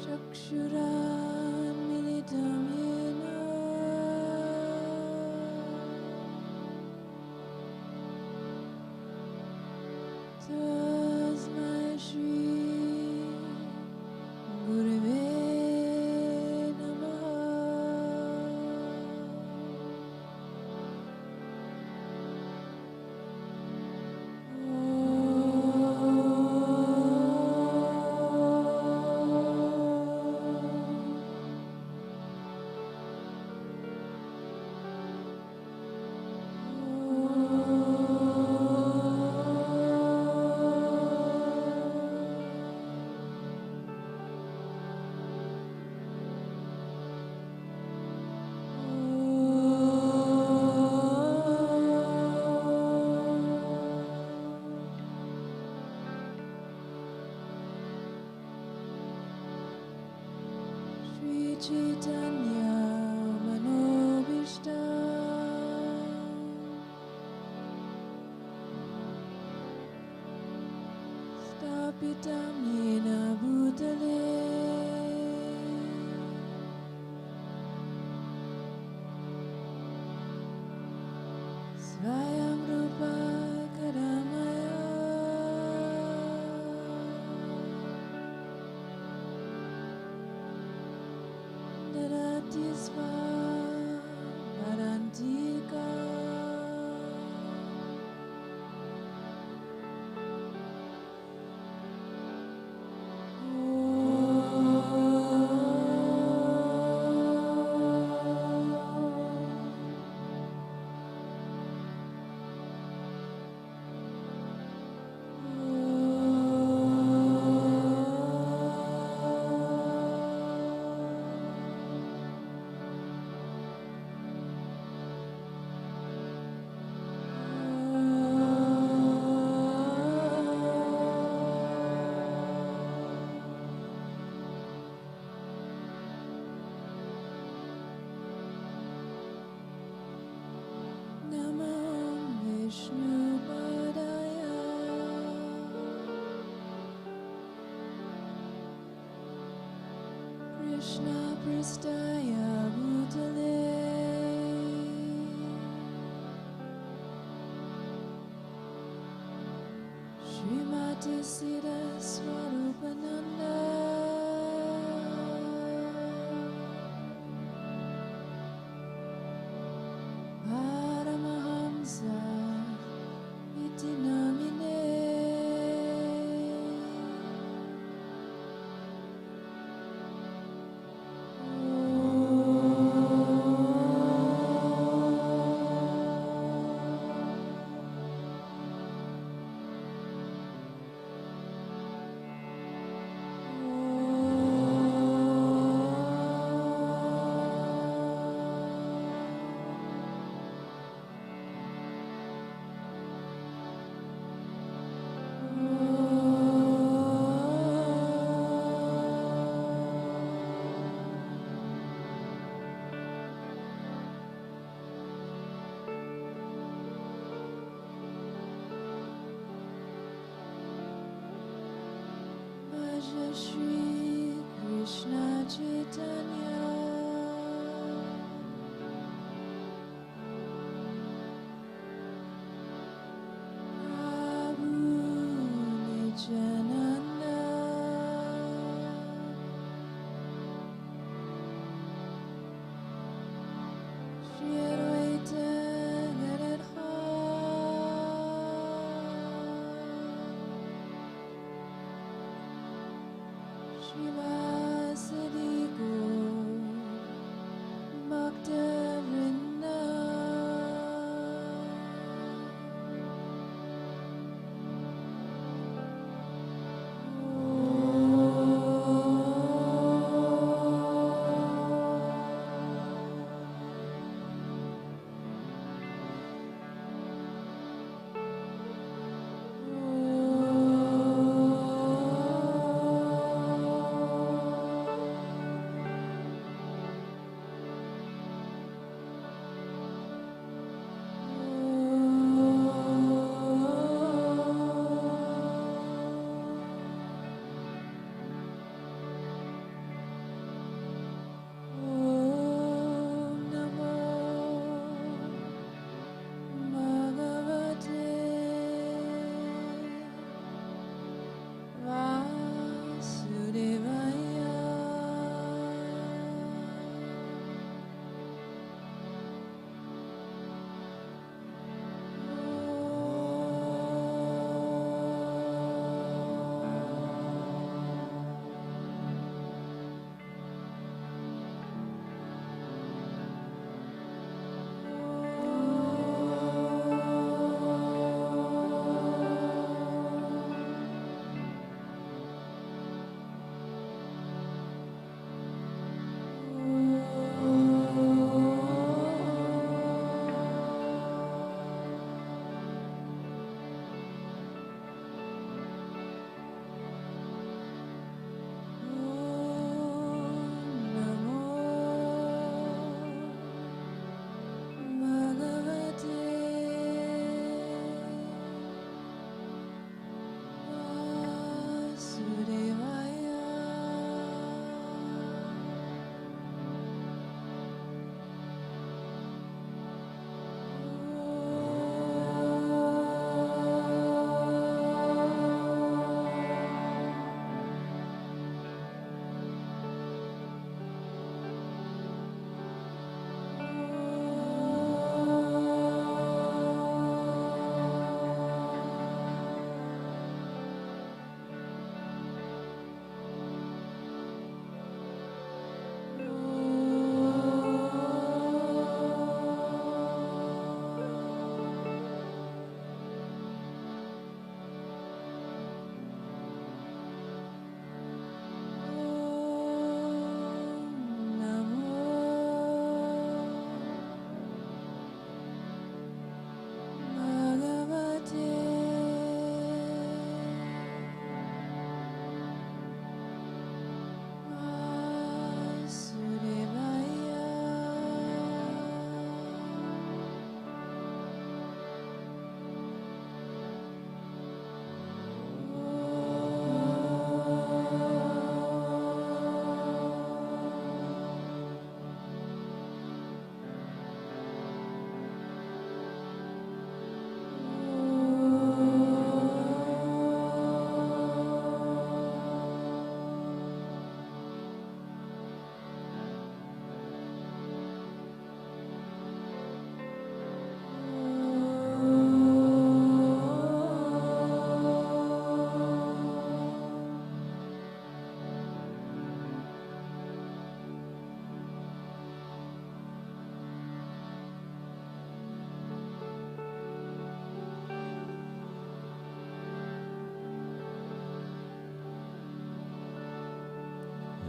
Chakshuranmilitam yena Tasmai Shri Gurave Namaha. Shri Chaitanya Manobishta Stapitam Yena Bhutale Swayam Rupa Karamaya Narati Sva Parantika Namo Vishnu Padaya Krishna Pristaya Bhutale Srimati Sita Swarupananda Paramahamsa iti namine Om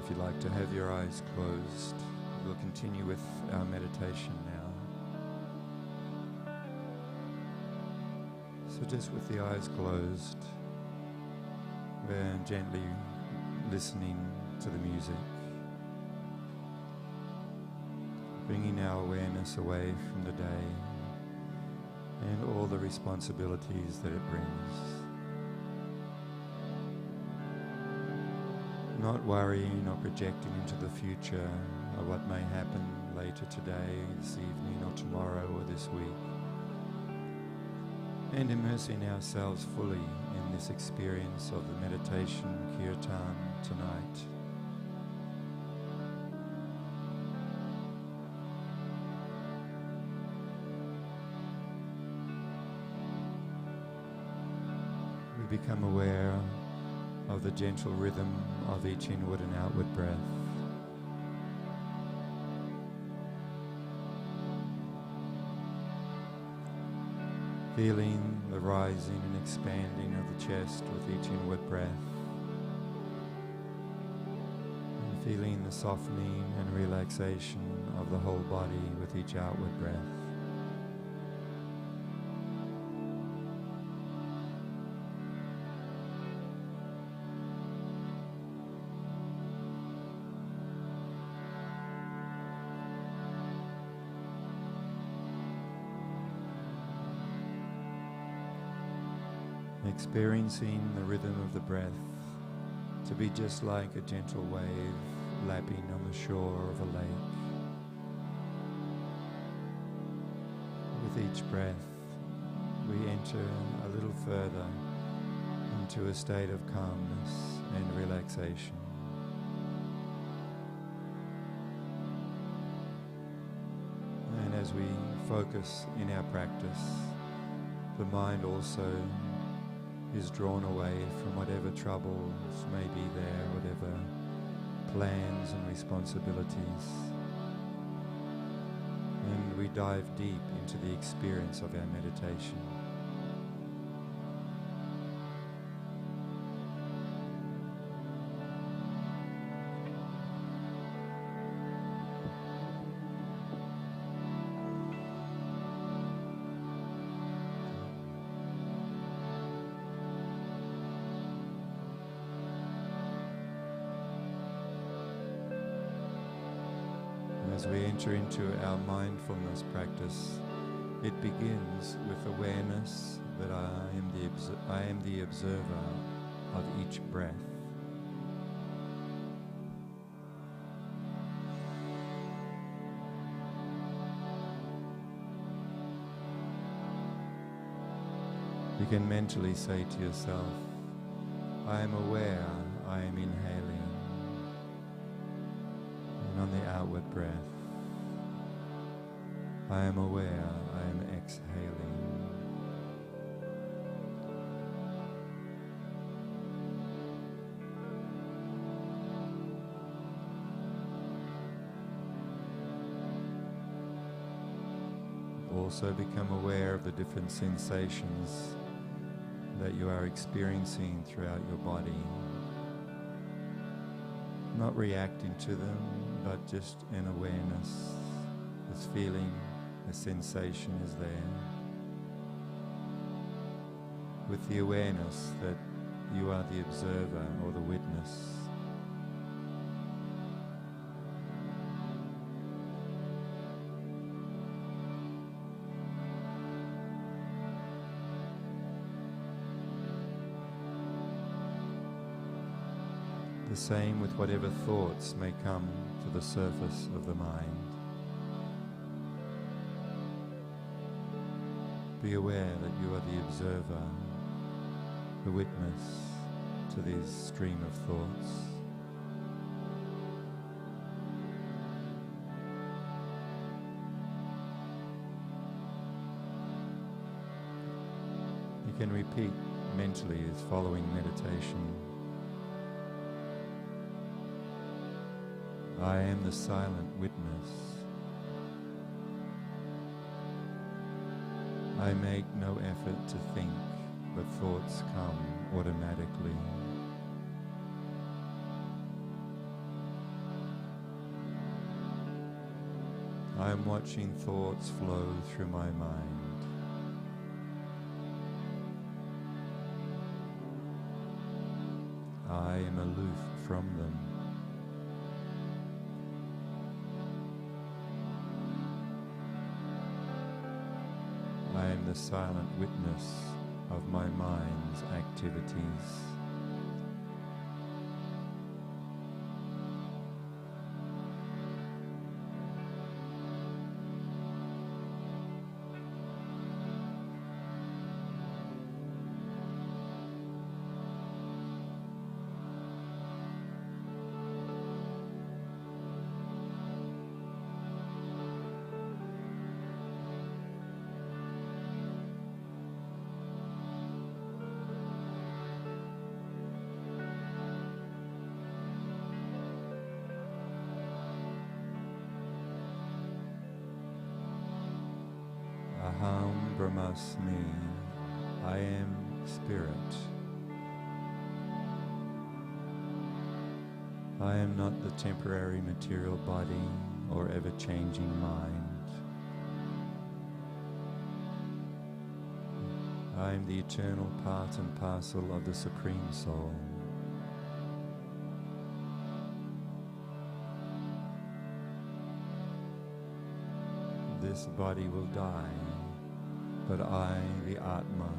If you'd like to have your eyes closed, we'll continue with our meditation now. So just with the eyes closed, we're gently listening to the music, bringing our awareness away from the day and all the responsibilities that it brings. Not worrying or projecting into the future of what may happen later today, this evening or tomorrow or this week. And immersing ourselves fully in this experience of the meditation Kirtan tonight. We become aware of the gentle rhythm of each inward and outward breath. Feeling the rising and expanding of the chest with each inward breath. And feeling the softening and relaxation of the whole body with each outward breath. Experiencing the rhythm of the breath to be just like a gentle wave lapping on the shore of a lake. With each breath, we enter a little further into a state of calmness and relaxation. And as we focus in our practice, the mind also is drawn away from whatever troubles may be there, whatever plans and responsibilities. And we dive deep into the experience of our meditation. As we enter into our mindfulness practice, it begins with awareness that I am the observer of each breath. You can mentally say to yourself, I am aware I am inhaling. And on the outward breath, I am aware I am exhaling. Also become aware of the different sensations that you are experiencing throughout your body. Not reacting to them, but just an awareness. This feeling, a sensation is there. With the awareness that you are the observer or the witness. The same with whatever thoughts may come to the surface of the mind. Be aware that you are the observer, the witness to this stream of thoughts. You can repeat mentally as following meditation. I am the silent witness. I make no effort to think, but thoughts come automatically. I am watching thoughts flow through my mind. I am aloof from them. I am the silent witness of my mind's activities. Aham Brahmasmi, I am spirit. I am not the temporary material body or ever-changing mind. I am the eternal part and parcel of the Supreme Soul. This body will die, but I, the Atma,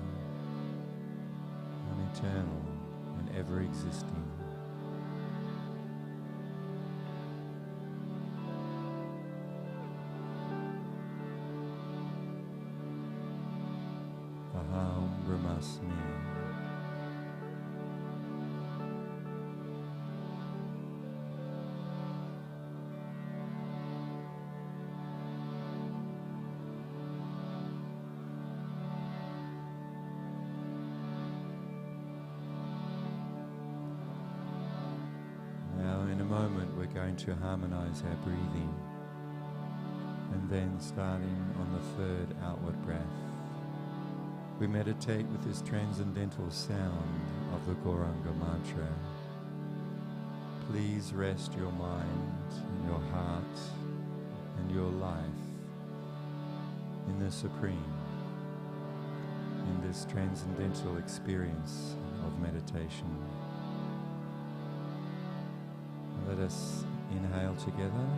am eternal and ever-existing. Aham Brahmasmi. We're going to harmonize our breathing, and then starting on the third outward breath, we meditate with this transcendental sound of the Gauranga mantra. Please rest your mind and your heart and your life in the Supreme, in this transcendental experience of meditation. Let us inhale together.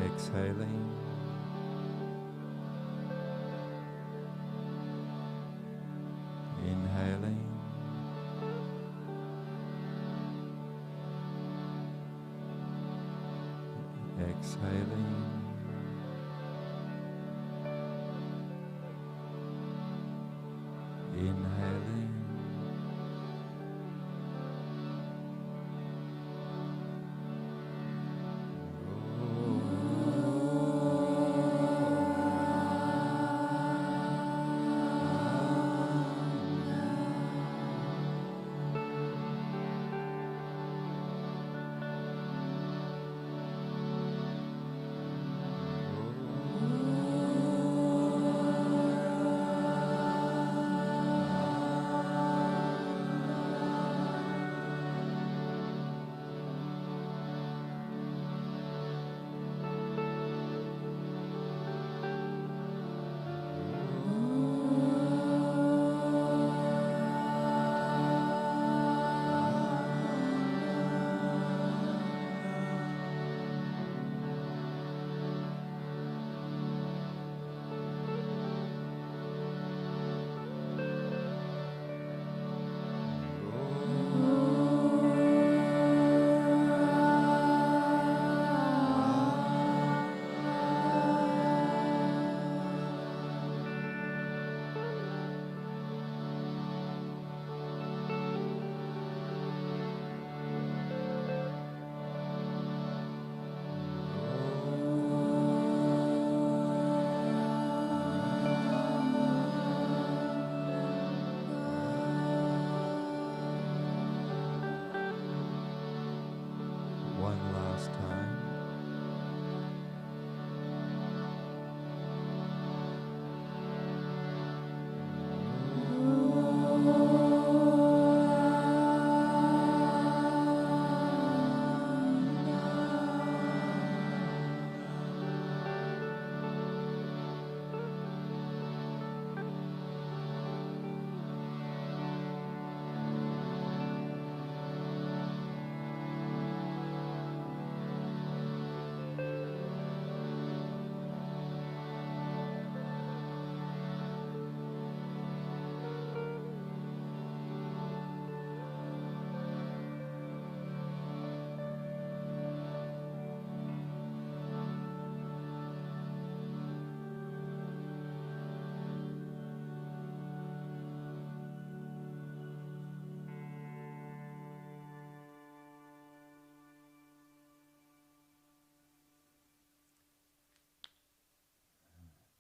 Exhaling. Inhaling. Exhaling. Inhaling.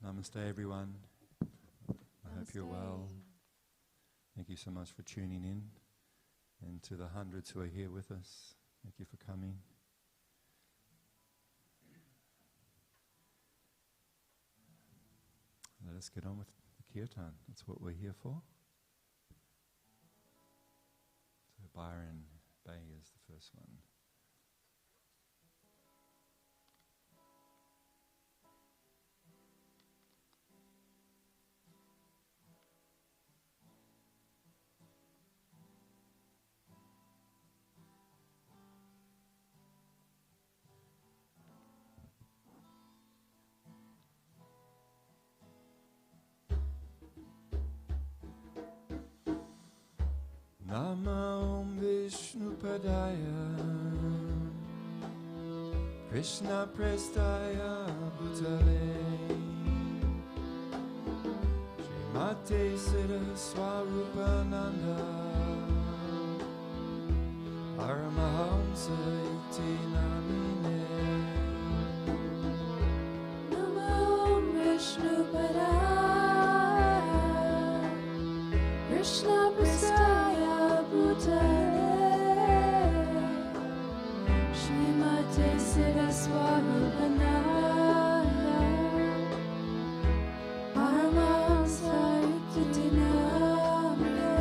Namaste, everyone. I hope you're well. Thank you so much for tuning in, and to the hundreds who are here with us, thank you for coming. Let us get on with the Kirtan. That's what we're here for. So Byron Bay is the first one. Nama Om Vishnu Padaya Krishna Prestaya Bhutale Srimate Siddha Swarupananda Paramahamsa Iti Namine Namo Vishnu Padaya Krishna Prasthaya Bhutale Srimate Siddha Swarupananda Paramahamsa Iti Namine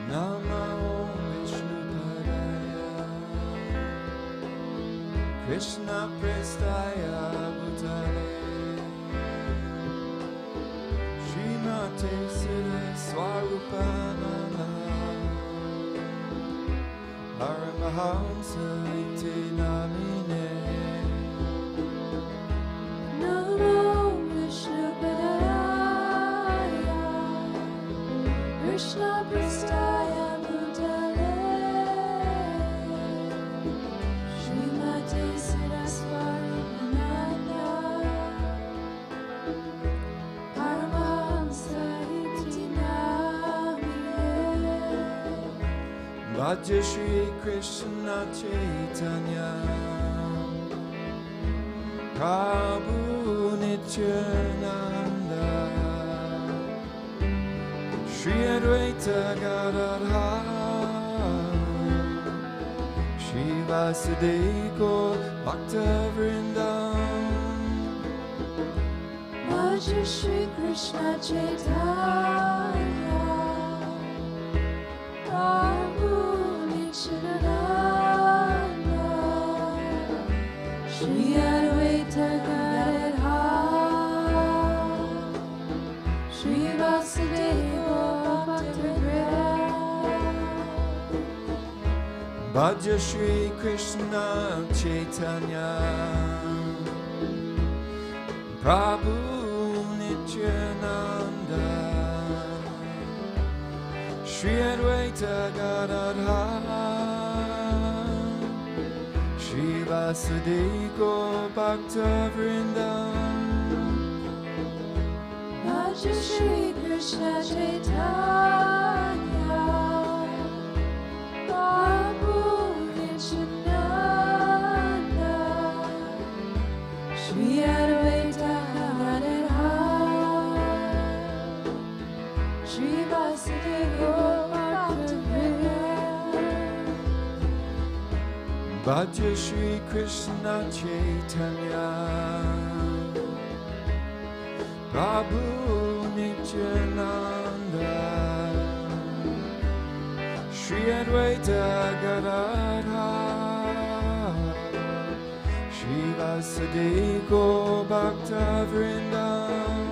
Nama Om Vishnu Padaya Krishna Prestaya Bhutale Srimate Siddha Swarupananda Paramahamsa Iti Namine Namo Vishnu Padaya Krishna Prasthaya Bhutale Srimate Siddha Swarupananda Paramahamsa Iti Namine Bhaja Shri Krishna Chaitanya Prabhu Nityananda Shri Advaita Gadadhar Shri Vasudeva Bhakta Vrindam Bhaja Shri Krishna Chaitanya Prabhu Nityananda Shri Advaita Gadadhar Shri Vasudeva Bhaktavrinda Bhaja Shri Krishna Chaitanya Prabhu Nityananda Shri Advaita Gadadhar Shri Vasudeva Bhakta Vrindam Bhaja Shri Krishna Chaitanya Prabhu Nityananda Shri Advaita Gadadhar Shri Vasudeva Bhaktavrinda Bhaja Shri Krishna Chaitanya Prabhu Nityananda Shri Advaita Gadadhar Shri Vasudeva Bhakta Vrindam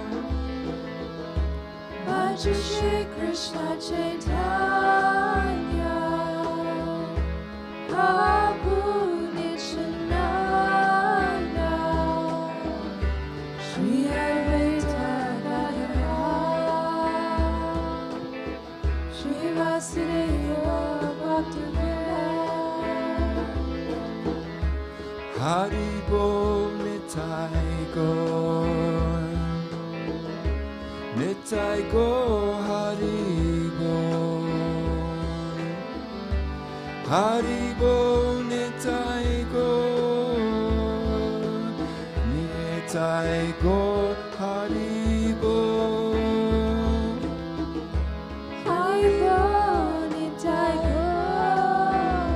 Bhaja Shri Krishna Chaitanya Prabhu Nityananda Shri Advaita Gadadhar Shri Vasudeva Bhaktavrinda Hari Bol Nitai Gaur Nitai Gaur Hari Bol Haribo Nitai Gaur Nitai Gaur Hari Bol. Haribo, Nitai Gaur.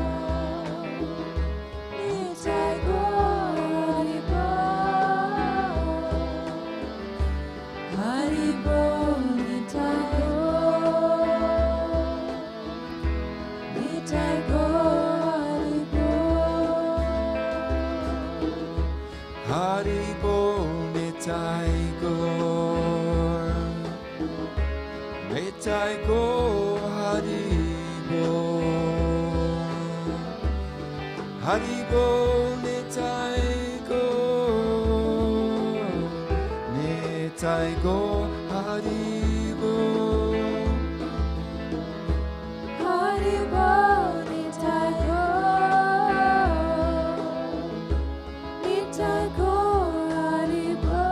Nitai Gaur, Haribo. Haribo, Nitai Gaur. Nitai Gaur, Haribo. Hari Bol Nitai Gaur. Nitai Gaur Hari Bol. Hari Bol Nitai Gaur. Nitai Gaur Hari Bol. Haribo, Nitai Gaur. Nitai Gaur, Haribo.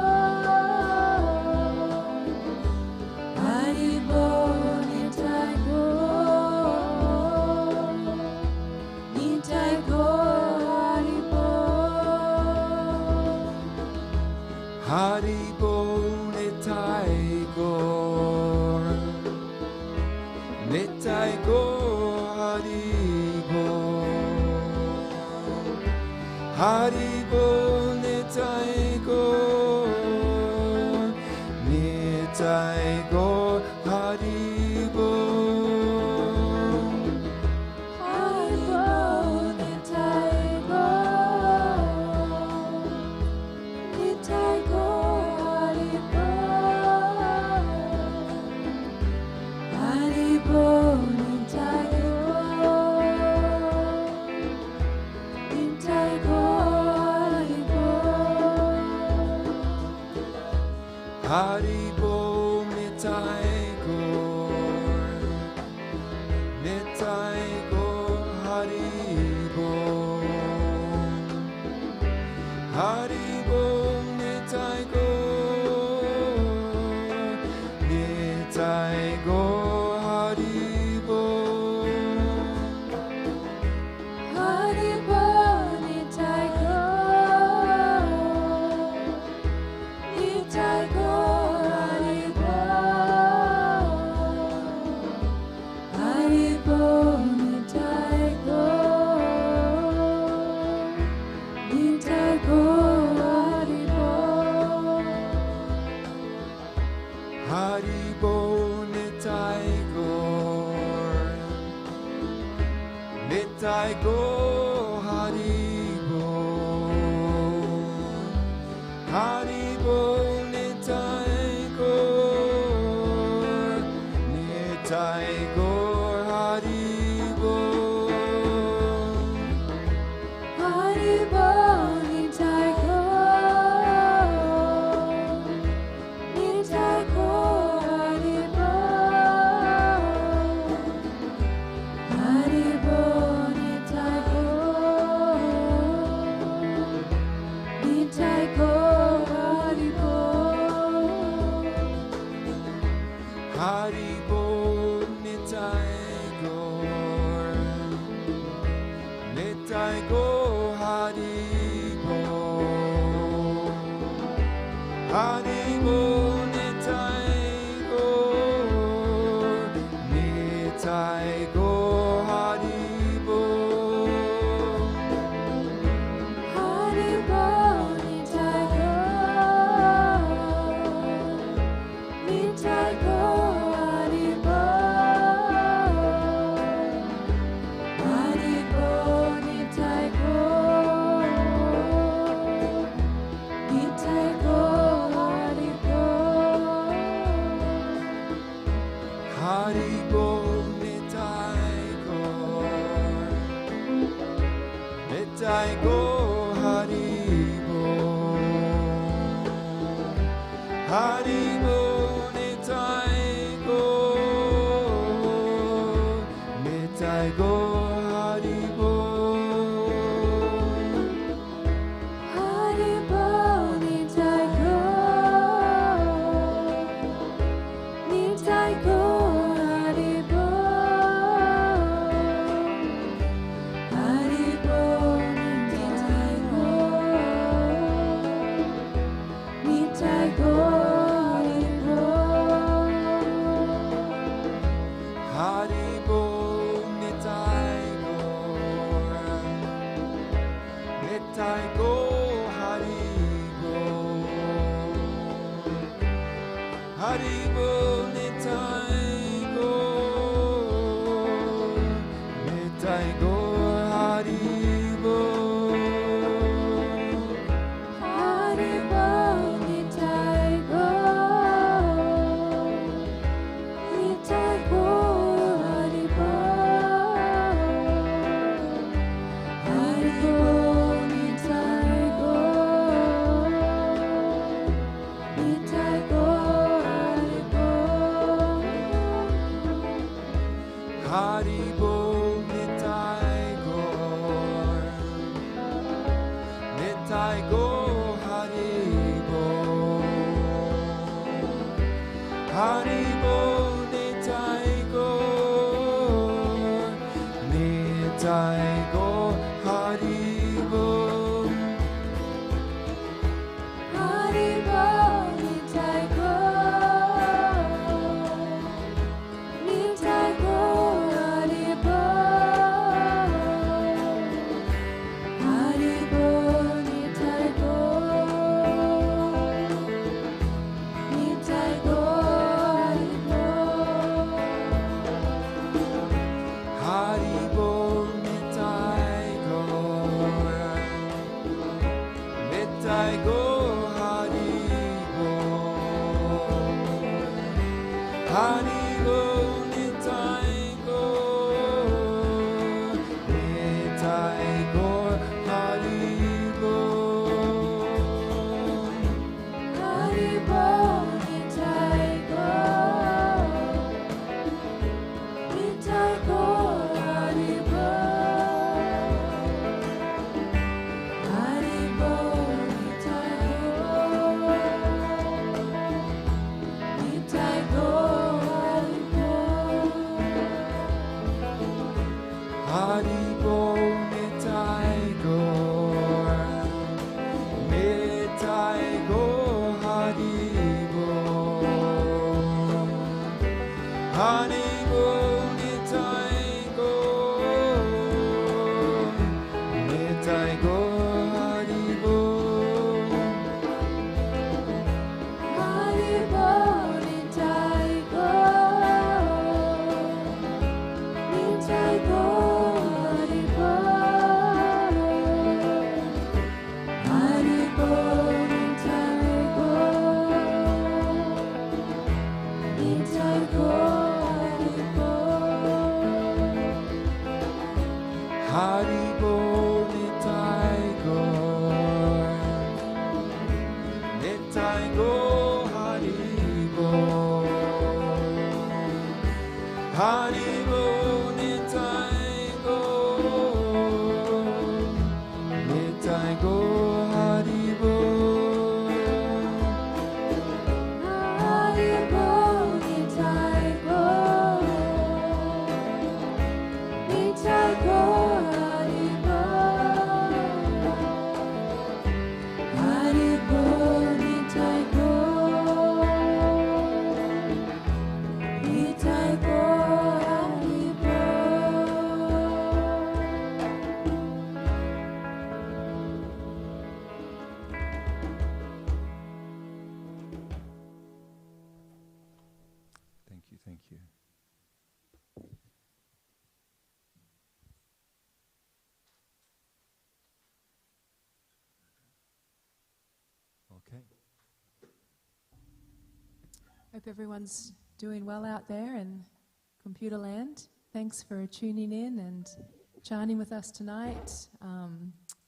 Haribo, Nitai Gaur. Nitai Gaur, Haribo. Hari Bol Nitai Gaur. Nitai Gaur Hari Bol. Hari Bol Nitai Gaur. Nitai Gaur Hari Bol. Haribo, Nitai Gaur. Nitai Gaur, Haribo. Haribo, Nitai Gaur. Nitai Gaur, Haribo. Hari Bol Nitai Gaur. Nitai Gaur Hari Bol. Hari Bol Nitai Gaur. Nitai Gaur Hari Bol. Haribo, Nitai Gaur. Nitai Gaur, Haribo. Haribo, Nitai Gaur. Nitai Gaur, Haribo. Hari Bol Nitai Gaur. Nitai Gaur Hari Bol. Hari Bol Nitai Gaur. Nitai Gaur Hari Bol. Haribo, Nitai Gaur. Nitai Gaur, Haribo. Haribo, Nitai Gaur. Nitai Gaur, Haribo. Hari Bol Nitai Gaur. Nitai Gaur Hari Bol. Hari Bol Nitai Gaur. Nitai Gaur Hari Bol. Haribo, Nitai Gaur. Nitai Gaur, Haribo. Haribo, Nitai Gaur. Nitai Gaur, Haribo. Hari Bol Nitai Gaur. Nitai Gaur Hari Bol. Hari Bol Nitai Gaur. Nitai Gaur Hari Bol. Haribo, Nitai Gaur. Nitai Gaur, Haribo. Haribo, Nitai Gaur. Haribo, Nitai Gaur. Nitai Gaur, Haribo. Haribo, Nitai Gaur. Nitai Gaur, Haribo. Haribo, Nitai Gaur. Nitai Gaur, Haribo. Haribo, Nitai Gaur. Nitai Gaur, Haribo. Haribo, Nitai Gaur. Nitai Gaur, Haribo. Haribo, Nitai Gaur. Nitai Gaur, Haribo. Haribo, Nitai Gaur. Nitai Gaur, Haribo. Haribo, Nitai Gaur. Nitai Gaur, Haribo, Nitai Gaur. Nitai Gaur, Haribo. Haribo, Nitai Gaur. Nitai Gaur, Haribo. Haribo, Nitai Gaur. Nitai Gaur, Haribo. Haribo, Nitai Gaur. Nitai Gaur, Haribo. Haribo, Nitai Gaur. Nitai Gaur, Haribo. Haribo, Nitai Gaur. Nitai Gaur, Haribo. Haribo, Nitai Gaur. Nitai Gaur, Haribo. Haribo, Nitai Gaur. Nitai Gaur, Haribo. Thank you, thank you. Okay. Hope everyone's doing well out there in computer land. Thanks for tuning in and chanting with us tonight.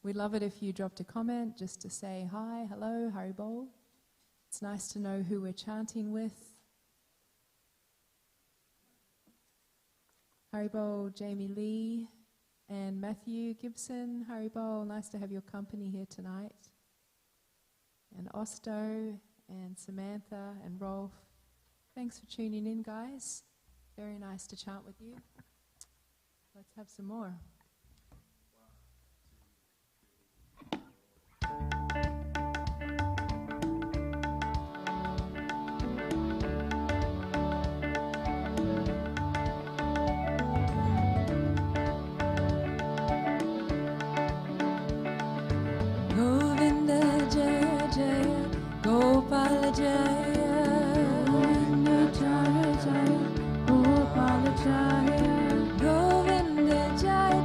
We'd love it if you dropped a comment just to say hi, hello, Haribol. It's nice to know who we're chanting with. Haribol, Jamie Lee, and Matthew Gibson. Haribol, nice to have your company here tonight. And Osto, and Samantha, and Rolf. Thanks for tuning in, guys. Very nice to chant with you. Let's have some more. Govinda Jaya Jaya Gopala Jaya Govinda Jaya Jaya Gopala Jaya Govinda Jaya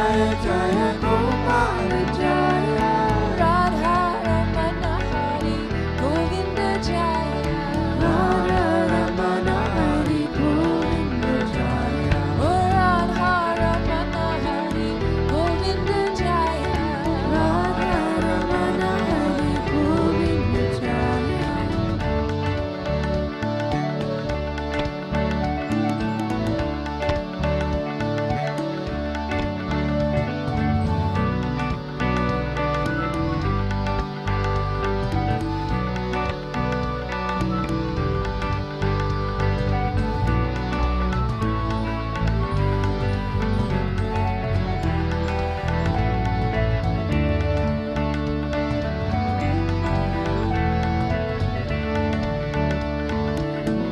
Jaya Jaya Gopala Jaya Radha Ramana Hari Govinda Jaya Radha Ramana Hari Govinda Jaya Radha Ramana Hari Govinda Jaya Radha Ramana Hari Govinda Jaya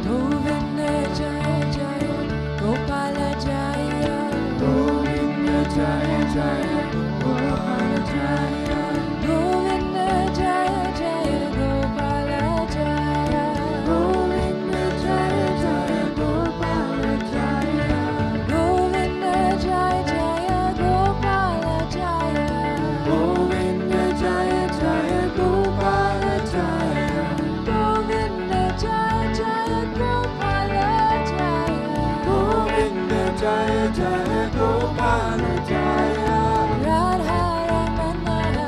Govinda Jaya Jaya Gopala Jaya Govinda Jaya Jaya Gopala Jaya Govinda Jaya Jaya Gopala Jaya Govinda Jaya Jaya Gopala Jaya Govinda Jaya Jaya Gopala Jaya Govinda Jaya Jaya Gopala Jaya Govinda Jaya Jaya Gopala Jaya Govinda Jaya Jaya Gopala Jaya Radha Ramana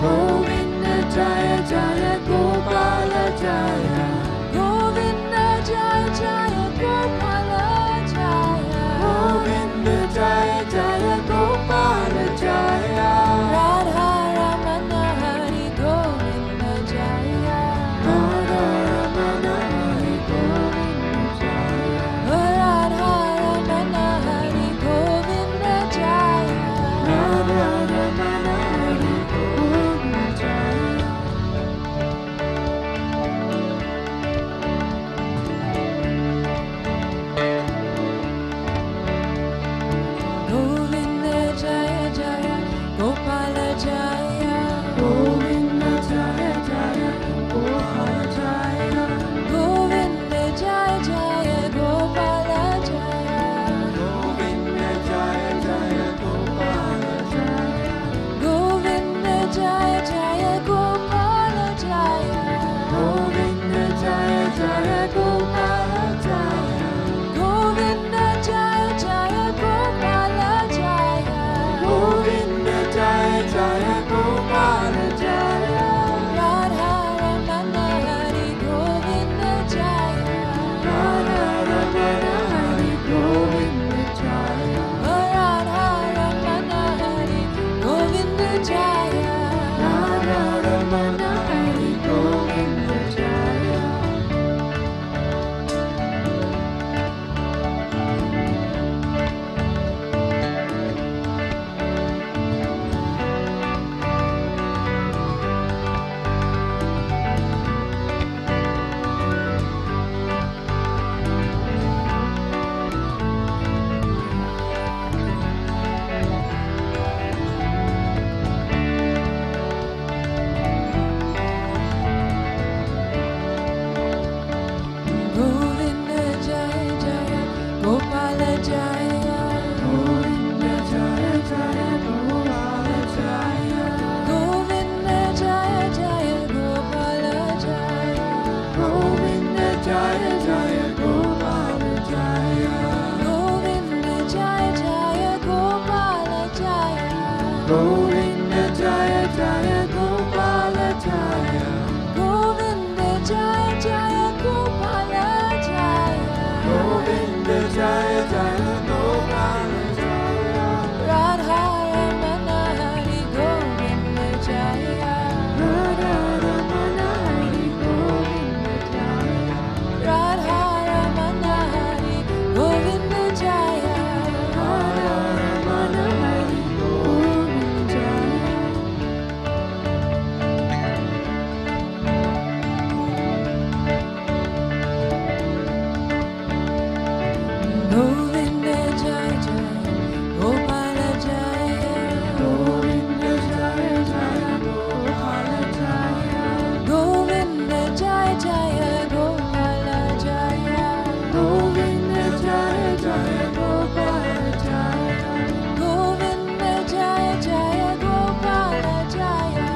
Govinda Jaya Jaya Gopala Jaya. Govinda Jaya Jaya Gopala Jaya. Govinda Jaya Jaya Gopala Jaya. Radha Ramana Hari Govinda Jaya. Radha Ramana Hari Govinda Jaya. Radha Ramana Hari Govinda Jaya. Radha Ramana Hari Govinda Jaya. Govinda Jaya Jaya Gopala Jaya. Govinda Jaya Jaya Gopala Jaya. Govinda Jaya Jaya Gopala Jaya. Govinda Jaya Jaya Gopala Jaya. Govinda Jaya Jaya Gopala Jaya. Govinda Jaya Jaya Gopala Jaya. Govinda Jaya Jaya Gopala Jaya. Govinda Jaya Jaya Gopala Jaya. Radha Ramana Hari Govinda Jaya. Radha Ramana Hari Govinda Jaya. Radha Ramana Hari Govinda Jaya. Radha Ramana Hari Govinda Jaya. Govinda Jaya Jaya Gopala Jaya. Govinda Jaya Jaya Gopala Jaya. Govinda Jaya Jaya Gopala Jaya. Govinda Jaya Jaya Gopala Jaya. Govinda Jaya Jaya Gopala Jaya. Govinda Jaya Jaya Gopala Jaya. Govinda Jaya Jaya Gopala Jaya. Govinda Jaya Jaya Gopala Jaya. Radha Ramana Hari Govinda Jaya. Radha Ramana Hari Govinda Jaya. Radha Ramana Hari Govinda Jaya. Radha Ramana Hari Govinda Jaya. Govinda Jaya Jaya Gopala Jaya. Govinda Jaya Jaya Gopala Jaya. Govinda Jaya Jaya Gopala Jaya. Govinda Jaya Jaya Gopala Jaya. Govinda Jaya Jaya Gopala Jaya.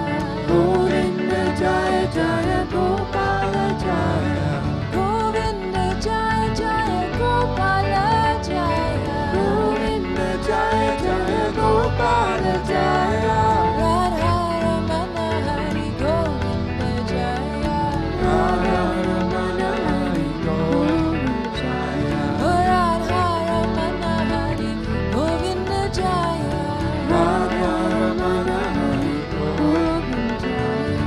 Govinda Jaya Jaya Gopala Jaya. Govinda Jaya Jaya Gopala Jaya. Govinda Jaya Jaya Gopala Jaya. Radha Ramana Hari Govinda Jaya. Radha Ramana Hari Govinda Jaya. Radha Ramana Hari Govinda Jaya. Radha Ramana Hari Govinda Jaya.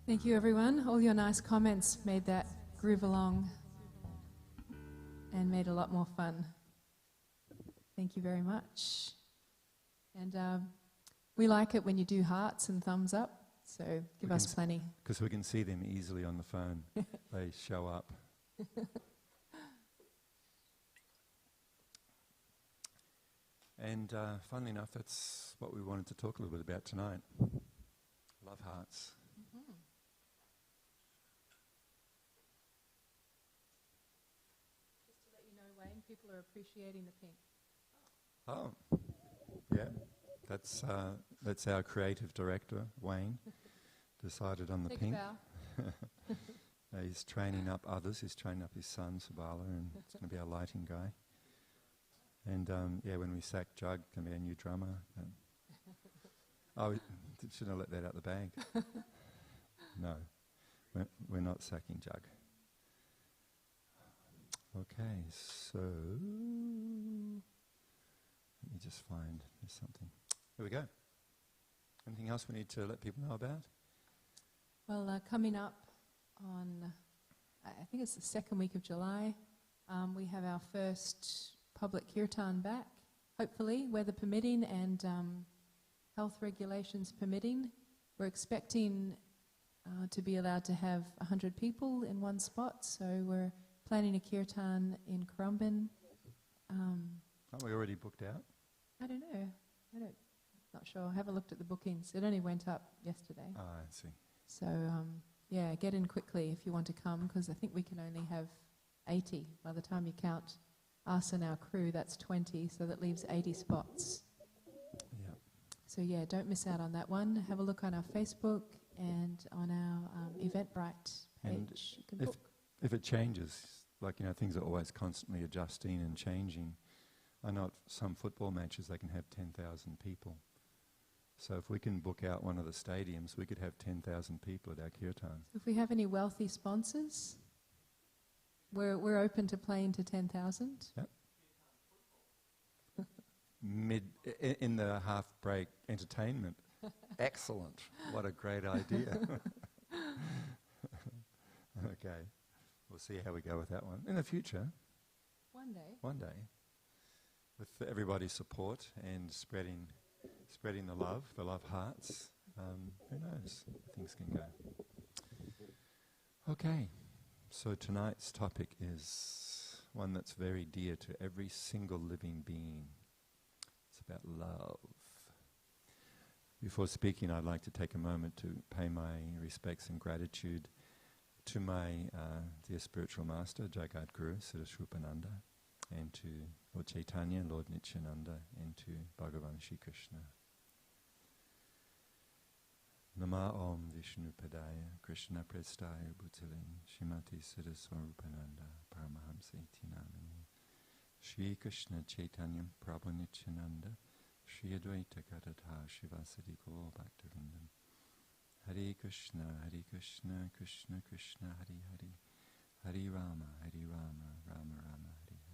Thank you, everyone. All your nice comments made that groove along and made it a lot more fun. Thank you very much. And we like it when you do hearts and thumbs up. So give us plenty. Because we can see them easily on the phone. They show up. And funnily enough, that's what we wanted to talk a little bit about tonight. Love hearts. Mm-hmm. Just to let you know, Wayne, people are appreciating the pink. Oh, yeah. That's our creative director, Wayne, decided on the Take pink. a bow. He's training up others. He's training up his son, Sabala, and it's going to be our lighting guy. And when we sack Jug, going to be a new drummer. Shouldn't have let that out the bag. No, we're not sacking Jug. Okay, so let me just find there's something. Here we go. Anything else we need to let people know about? Well, coming up on, I think it's the second week of July, we have our first public kirtan back, hopefully, weather permitting and health regulations permitting. We're expecting to be allowed to have 100 people in one spot, so we're planning a kirtan in Currumbin. Aren't we already booked out? I don't know. Not sure. I haven't looked at the bookings. It only went up yesterday. Ah, I see. So, get in quickly if you want to come, because I think we can only have 80. By the time you count us and our crew, that's 20, so that leaves 80 spots. Yeah. So, don't miss out on that one. Have a look on our Facebook and on our Eventbrite page. You can book. If it changes, things are always constantly adjusting and changing. I know at some football matches they can have 10,000 people. So if we can book out one of the stadiums, we could have 10,000 people at our kirtan. If we have any wealthy sponsors, we're open to playing to 10,000. Yep. In the half break entertainment. Excellent. What a great idea. Okay. We'll see how we go with that one. In the future. One day. With everybody's support and spreading the love hearts, who knows, things can go. Okay, so tonight's topic is one that's very dear to every single living being. It's about love. Before speaking, I'd like to take a moment to pay my respects and gratitude to my dear spiritual master, Jagat Guru, Siddhasrupananda, and to Lord Chaitanya, Lord Nityananda, and to Bhagavan Shri Krishna. Nama Om Vishnu Padaya Krishna Prestaya Bhutale Shrimati Siddhaswarupananda Paramahamsa Iti Namini Shri Krishna Chaitanya Prabhu Nityananda Shri Advaita Gadadha Shivasadi Gaur Bhaktivinoda Hare Krishna Krishna Krishna Hare Hare Hare Rama Rama Rama Hare Hare.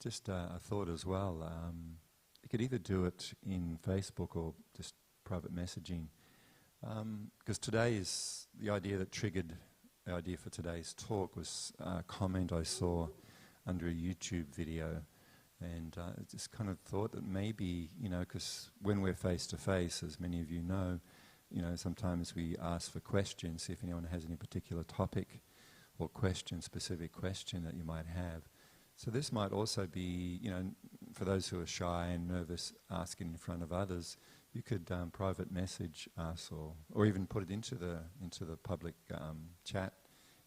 Just a thought as well. You could either do it in Facebook or just private messaging. Because today is the idea that triggered the idea for today's talk was a comment I saw under a YouTube video. And I just kind of thought that maybe, because when we're face to face, as many of you know, sometimes we ask for questions, see if anyone has any particular topic or specific question that you might have. So this might also be, for those who are shy and nervous asking in front of others, you could private message us or even put it into the public chat,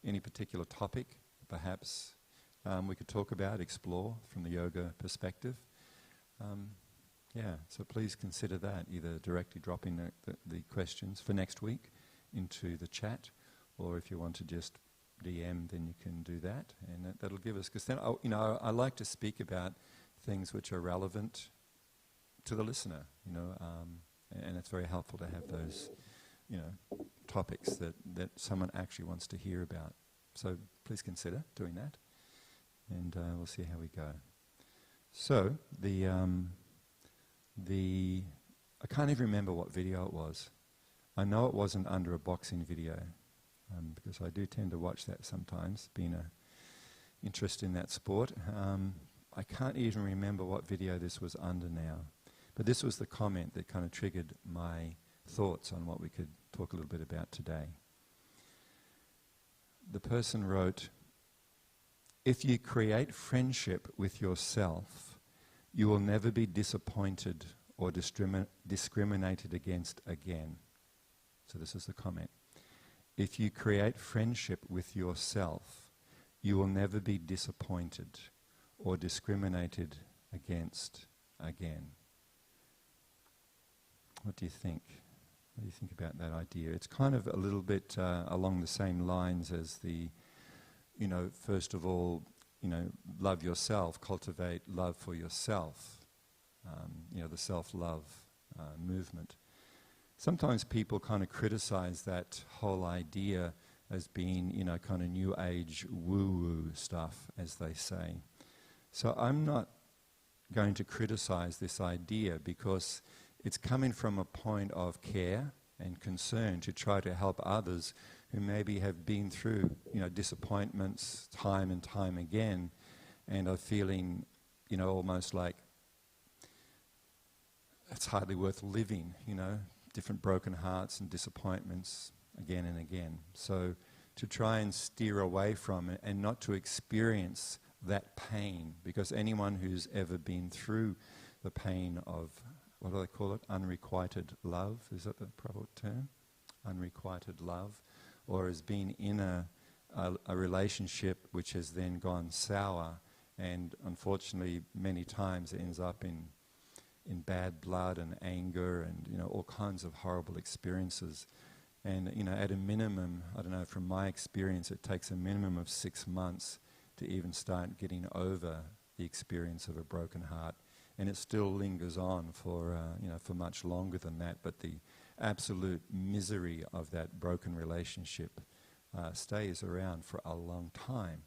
any particular topic, perhaps we could talk about, explore from the yoga perspective. So please consider that, either directly dropping the questions for next week into the chat, or if you want to just DM, then you can do that, and that'll give us, because then I like to speak about things which are relevant to the listener, and it's very helpful to have those, topics that someone actually wants to hear about. So please consider doing that, and we'll see how we go. So I can't even remember what video it was. I know it wasn't under a boxing video. Because I do tend to watch that sometimes, being an interest in that sport. I can't even remember what video this was under now, but this was the comment that kind of triggered my thoughts on what we could talk a little bit about today. The person wrote, "If you create friendship with yourself, you will never be disappointed or discriminated against again." So this is the comment. If you create friendship with yourself, you will never be disappointed or discriminated against again. What do you think? What do you think about that idea? It's kind of a little bit along the same lines as the, first of all, love yourself, cultivate love for yourself, the self-love movement. Sometimes people kind of criticize that whole idea as being, kind of new age woo-woo stuff, as they say. So I'm not going to criticize this idea because it's coming from a point of care and concern to try to help others who maybe have been through, disappointments time and time again and are feeling, almost like it's hardly worth living, different broken hearts and disappointments again and again. So to try and steer away from it and not to experience that pain, because anyone who's ever been through the pain of, what do they call it, unrequited love, is that the proper term? Unrequited love, or has been in a relationship which has then gone sour, and unfortunately many times it ends up in bad blood and anger and all kinds of horrible experiences. And at a minimum, I don't know, from my experience, it takes a minimum of 6 months to even start getting over the experience of a broken heart. And it still lingers on for much longer than that. But the absolute misery of that broken relationship stays around for a long time.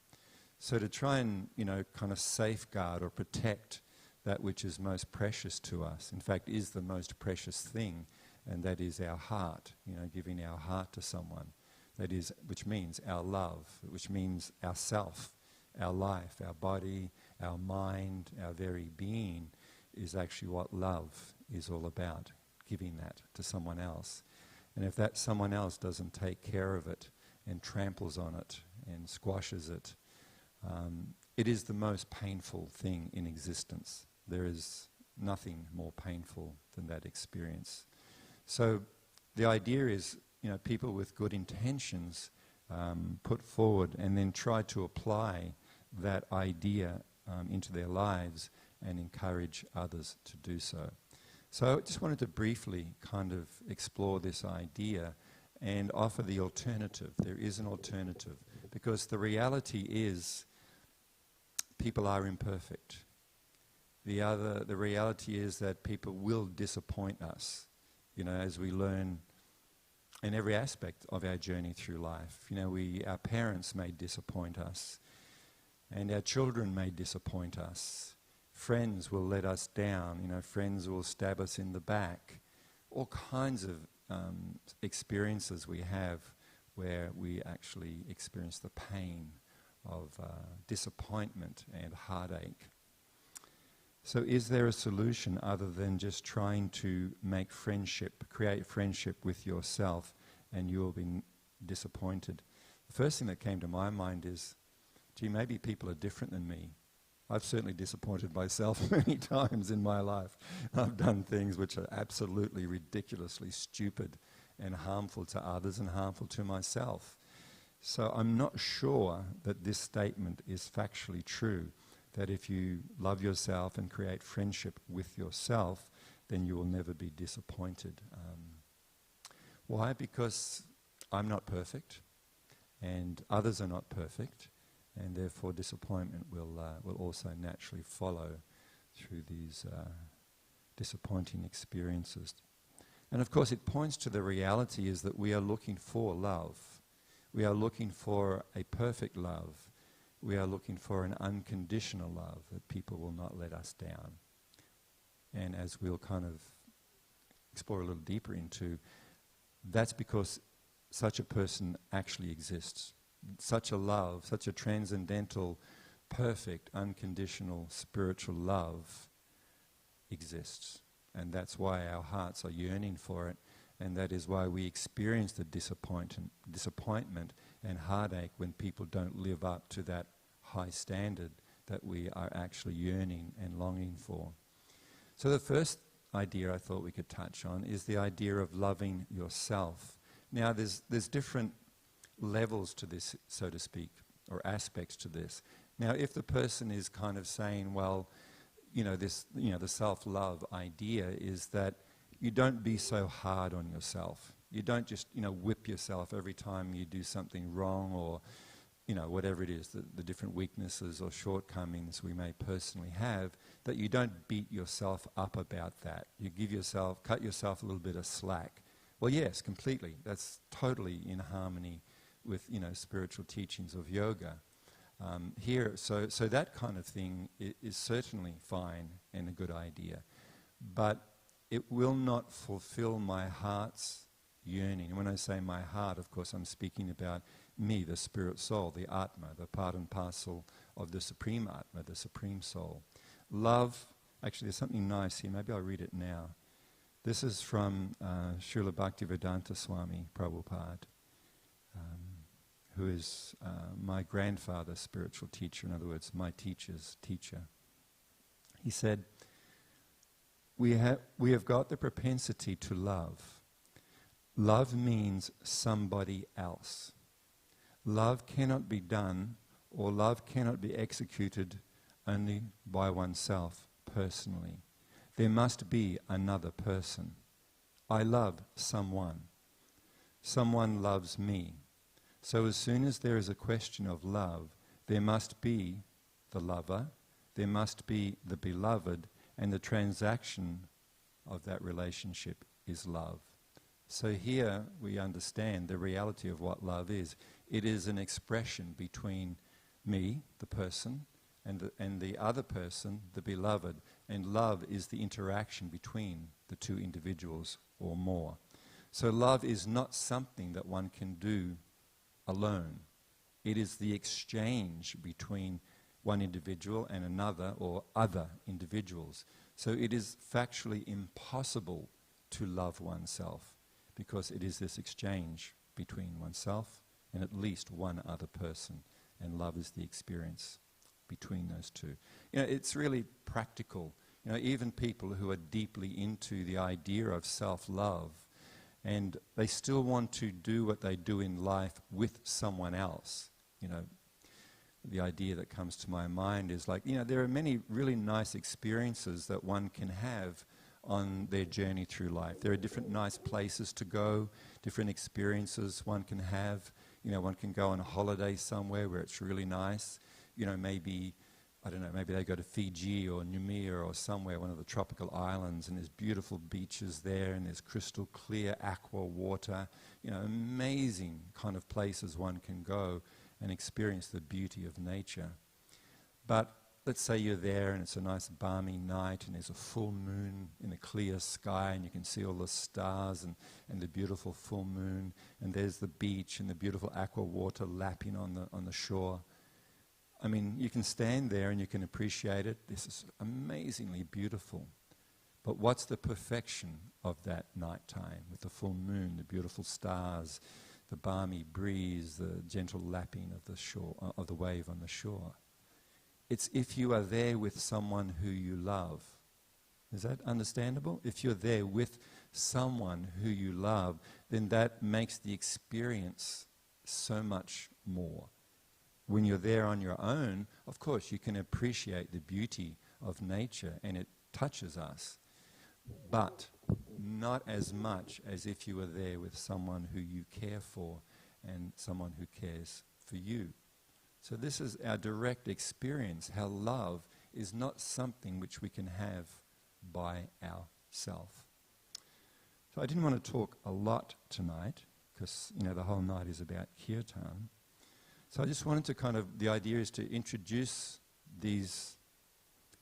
So to try and kind of safeguard or protect that which is most precious to us, in fact, is the most precious thing, and that is our heart. Giving our heart to someone. That is, which means our love, which means ourself, our life, our body, our mind, our very being, is actually what love is all about, giving that to someone else. And if that someone else doesn't take care of it and tramples on it and squashes it, it is the most painful thing in existence. There is nothing more painful than that experience. So the idea is, people with good intentions put forward and then try to apply that idea into their lives and encourage others to do so. So I just wanted to briefly kind of explore this idea and offer the alternative. There is an alternative, because the reality is people are imperfect. The reality is that people will disappoint us, as we learn in every aspect of our journey through life. Our parents may disappoint us, and our children may disappoint us. Friends will let us down. Friends will stab us in the back. All kinds of experiences we have where we actually experience the pain of disappointment and heartache. So is there a solution other than just trying to make friendship, create friendship with yourself, and you will be disappointed? The first thing that came to my mind is, gee, maybe people are different than me. I've certainly disappointed myself many times in my life. I've done things which are absolutely ridiculously stupid and harmful to others and harmful to myself. So I'm not sure that this statement is factually true, that if you love yourself and create friendship with yourself, then you will never be disappointed. Why? Because I'm not perfect, and others are not perfect, and therefore disappointment will also naturally follow through these disappointing experiences. And of course it points to the reality is that we are looking for love. We are looking for a perfect love. We are looking for an unconditional love, that people will not let us down. And as we'll kind of explore a little deeper into, that's because such a person actually exists. Such a love, such a transcendental perfect, unconditional spiritual love exists. And that's why our hearts are yearning for it. And that is why we experience the disappointment and heartache when people don't live up to that high standard that we are actually yearning and longing for. So the first idea I thought we could touch on is the idea of loving yourself. Now there's different levels to this, so to speak, or aspects to this. Now if the person is kind of saying, well, the self-love idea is that you don't be so hard on yourself. You don't just, whip yourself every time you do something wrong, or, whatever it is, the different weaknesses or shortcomings we may personally have, that you don't beat yourself up about that. You cut yourself a little bit of slack. Well, yes, completely. That's totally in harmony with, spiritual teachings of yoga. So that kind of thing is certainly fine and a good idea. But it will not fulfill my heart's yearning. And when I say my heart, of course, I'm speaking about me, the spirit soul, the Atma, the part and parcel of the Supreme Atma, the Supreme Soul. Love, actually there's something nice here, maybe I'll read it now. This is from Srila Bhaktivedanta Swami Prabhupada, who is my grandfather's spiritual teacher, in other words, my teacher's teacher. He said, we have got the propensity to love. Love means somebody else. Love cannot be done, or love cannot be executed only by oneself personally. There must be another person. I love someone. Someone loves me. So as soon as there is a question of love, there must be the lover, there must be the beloved, and the transaction of that relationship is love. So here we understand the reality of what love is. It is an expression between me, the person, and the other person, the beloved. And love is the interaction between the two individuals or more. So love is not something that one can do alone. It is the exchange between one individual and another or other individuals. So it is factually impossible to love oneself, because it is this exchange between oneself and at least one other person, and love is the experience between those two. It's really practical. Even people who are deeply into the idea of self-love, and they still want to do what they do in life with someone else. The idea that comes to my mind is there are many really nice experiences that one can have on their journey through life. There are different nice places to go, different experiences one can have. One can go on a holiday somewhere where it's really nice. Maybe they go to Fiji or Numia or somewhere, one of the tropical islands, and there's beautiful beaches there, and there's crystal clear aqua water. Amazing kind of places one can go and experience the beauty of nature. But let's say you're there and it's a nice balmy night and there's a full moon in a clear sky and you can see all the stars and the beautiful full moon, and there's the beach and the beautiful aqua water lapping on the shore. I mean, you can stand there and you can appreciate it. This is amazingly beautiful. But what's the perfection of that nighttime with the full moon, the beautiful stars, the balmy breeze, the gentle lapping of the shore, of the wave on the shore? It's if you are there with someone who you love. Is that understandable? If you're there with someone who you love, then that makes the experience so much more. When you're there on your own, of course, you can appreciate the beauty of nature and it touches us, but not as much as if you were there with someone who you care for and someone who cares for you. So this is our direct experience, how love is not something which we can have by ourselves. So I didn't want to talk a lot tonight, because the whole night is about Kirtan. So I just wanted to the idea is to introduce these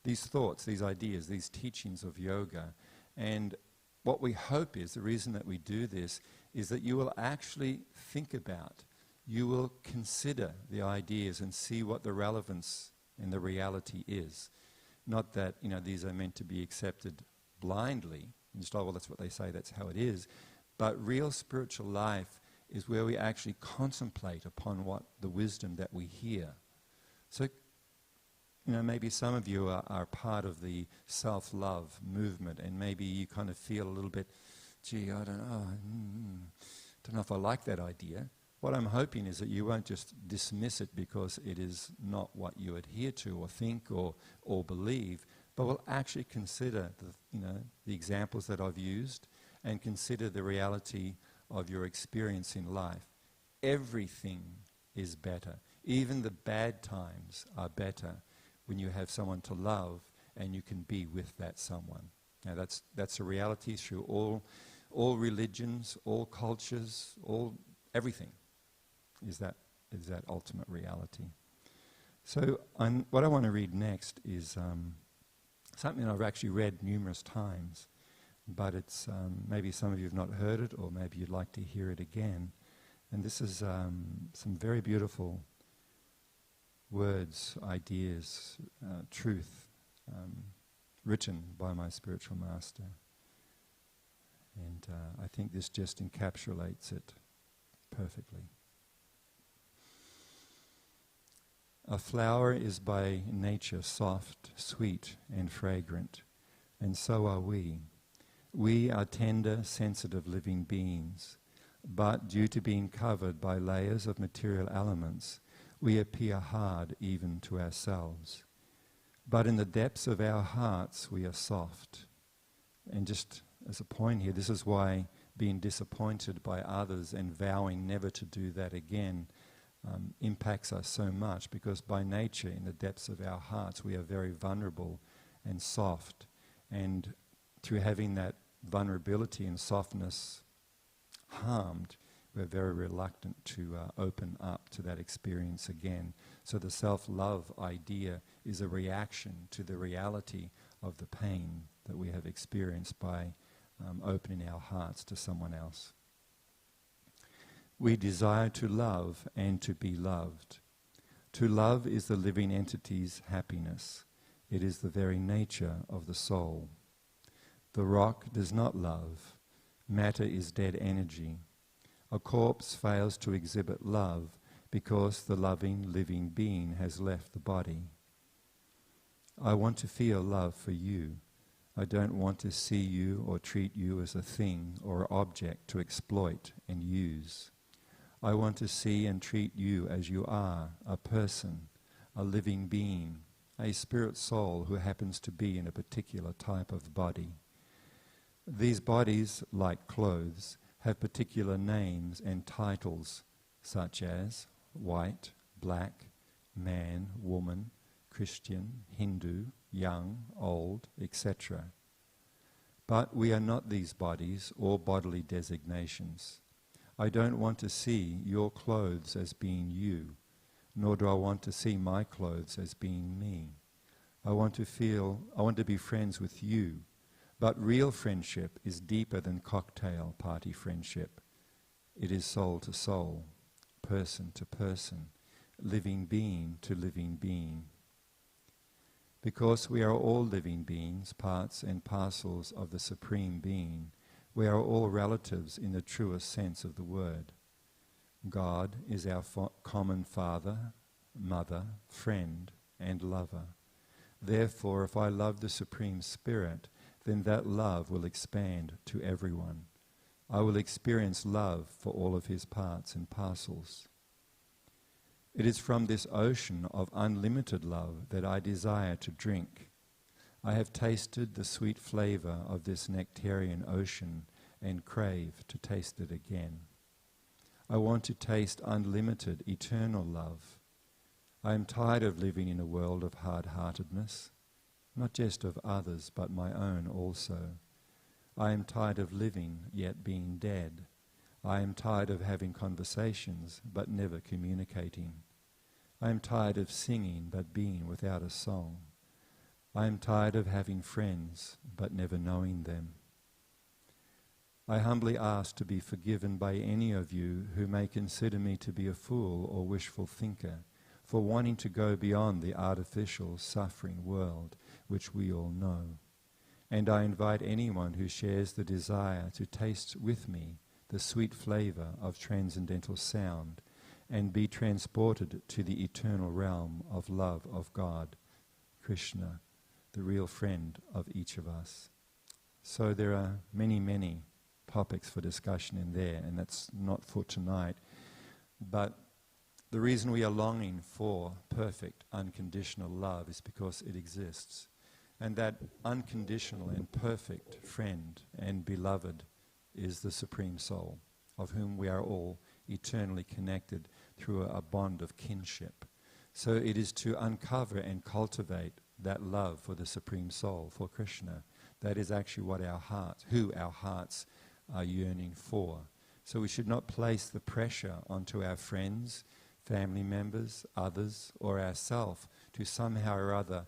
thoughts, these ideas, these teachings of yoga. And what we hope is, the reason that we do this, is that you will actually think about, you will consider the ideas and see what the relevance and the reality is. Not that, these are meant to be accepted blindly, and just, well, that's what they say, that's how it is. But real spiritual life is where we actually contemplate upon what the wisdom that we hear. So, maybe some of you are part of the self-love movement, and maybe you kind of feel a little bit, gee, I don't know if I like that idea. What I'm hoping is that you won't just dismiss it because it is not what you adhere to or think or believe, but will actually consider the examples that I've used and consider the reality of your experience in life. Everything is better. Even the bad times are better when you have someone to love and you can be with that someone. Now that's a reality through all religions, all cultures, everything is that ultimate reality. So what I want to read next is something I've actually read numerous times, but it's maybe some of you have not heard it, or maybe you'd like to hear it again. And this is some very beautiful words, ideas, truth, written by my spiritual master. And I think this just encapsulates it perfectly. A flower is by nature soft, sweet, and fragrant, and so are we. We are tender, sensitive living beings, but due to being covered by layers of material elements, we appear hard even to ourselves. But in the depths of our hearts, we are soft. And just as a point here, this is why being disappointed by others and vowing never to do that again impacts us so much, because by nature, in the depths of our hearts, we are very vulnerable and soft. And through having that vulnerability and softness harmed, we're very reluctant to open up to that experience again. So the self-love idea is a reaction to the reality of the pain that we have experienced by opening our hearts to someone else. We desire to love and to be loved. To love is the living entity's happiness. It is the very nature of the soul. The rock does not love. Matter is dead energy. A corpse fails to exhibit love because the loving, living being has left the body. I want to feel love for you. I don't want to see you or treat you as a thing or object to exploit and use. I want to see and treat you as you are, a person, a living being, a spirit soul who happens to be in a particular type of body. These bodies, like clothes, have particular names and titles, such as white, black, man, woman, Christian, Hindu, young, old, etc. But we are not these bodies or bodily designations. I don't want to see your clothes as being you, nor do I want to see my clothes as being me. I want to be friends with you, but real friendship is deeper than cocktail party friendship. It is soul to soul, person to person, living being to living being. Because we are all living beings, parts and parcels of the Supreme Being, we are all relatives in the truest sense of the word. God is our common Father, Mother, Friend, and Lover. Therefore, if I love the Supreme Spirit, then that love will expand to everyone. I will experience love for all of his parts and parcels. It is from this ocean of unlimited love that I desire to drink. I have tasted the sweet flavor of this nectarian ocean and crave to taste it again. I want to taste unlimited, eternal love. I am tired of living in a world of hard-heartedness, not just of others, but my own also. I am tired of living, yet being dead. I am tired of having conversations, but never communicating. I am tired of singing, but being without a song. I am tired of having friends, but never knowing them. I humbly ask to be forgiven by any of you who may consider me to be a fool or wishful thinker, for wanting to go beyond the artificial, suffering world which we all know. And I invite anyone who shares the desire to taste with me the sweet flavor of transcendental sound and be transported to the eternal realm of love of God, Krishna, the real friend of each of us. So there are many, many topics for discussion in there, and that's not for tonight. But the reason we are longing for perfect, unconditional love is because it exists. And that unconditional and perfect friend and beloved is the Supreme Soul, of whom we are all eternally connected through a bond of kinship. So it is to uncover and cultivate that love for the Supreme Soul, for Krishna. That is actually what our hearts are yearning for. So we should not place the pressure onto our friends, family members, others, or ourselves to somehow or other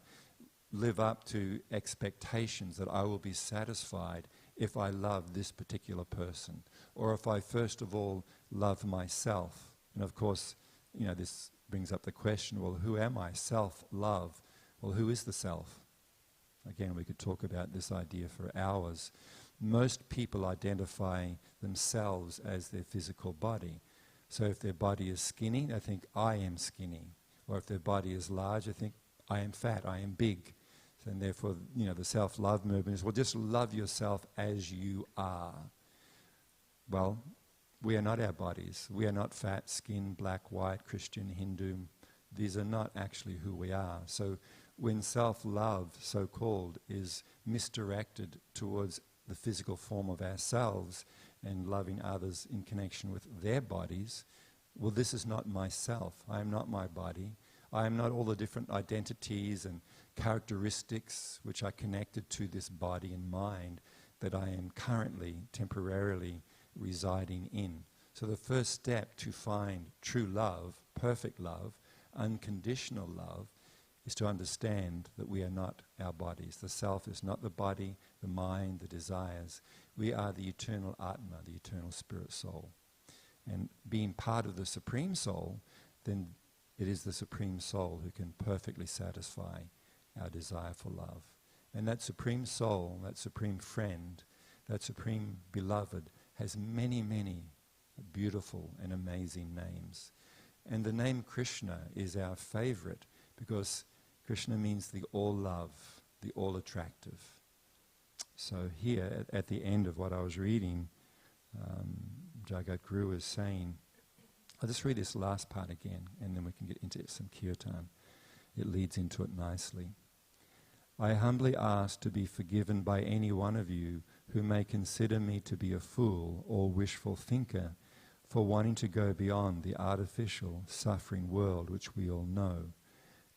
live up to expectations that I will be satisfied if I love this particular person, or if I first of all love myself. And of course, this brings up the question, well, who am I? Self-love. Well, who is the self? Again, we could talk about this idea for hours. Most people identify themselves as their physical body. So if their body is skinny, they think, I am skinny. Or if their body is large, they think, I am fat, I am big. And therefore, the self-love movement is, well, just love yourself as you are. Well, we are not our bodies. We are not fat, skin, black, white, Christian, Hindu. These are not actually who we are. So when self-love, so-called, is misdirected towards the physical form of ourselves and loving others in connection with their bodies, well, this is not myself. I am not my body. I am not all the different identities and characteristics which are connected to this body and mind that I am currently, temporarily residing in. So the first step to find true love, perfect love, unconditional love, is to understand that we are not our bodies. The self is not the body, the mind, the desires. We are the eternal Atma, the eternal spirit soul. And being part of the Supreme Soul, then it is the Supreme Soul who can perfectly satisfy our desire for love. And that Supreme Soul, that Supreme Friend, that Supreme Beloved has many, many beautiful and amazing names. And the name Krishna is our favorite because Krishna means the all-love, the all-attractive. So here, at the end of what I was reading, Jagat Guru is saying, I'll just read this last part again, and then we can get into some kirtan. It leads into it nicely. I humbly ask to be forgiven by any one of you who may consider me to be a fool or wishful thinker for wanting to go beyond the artificial, suffering world which we all know.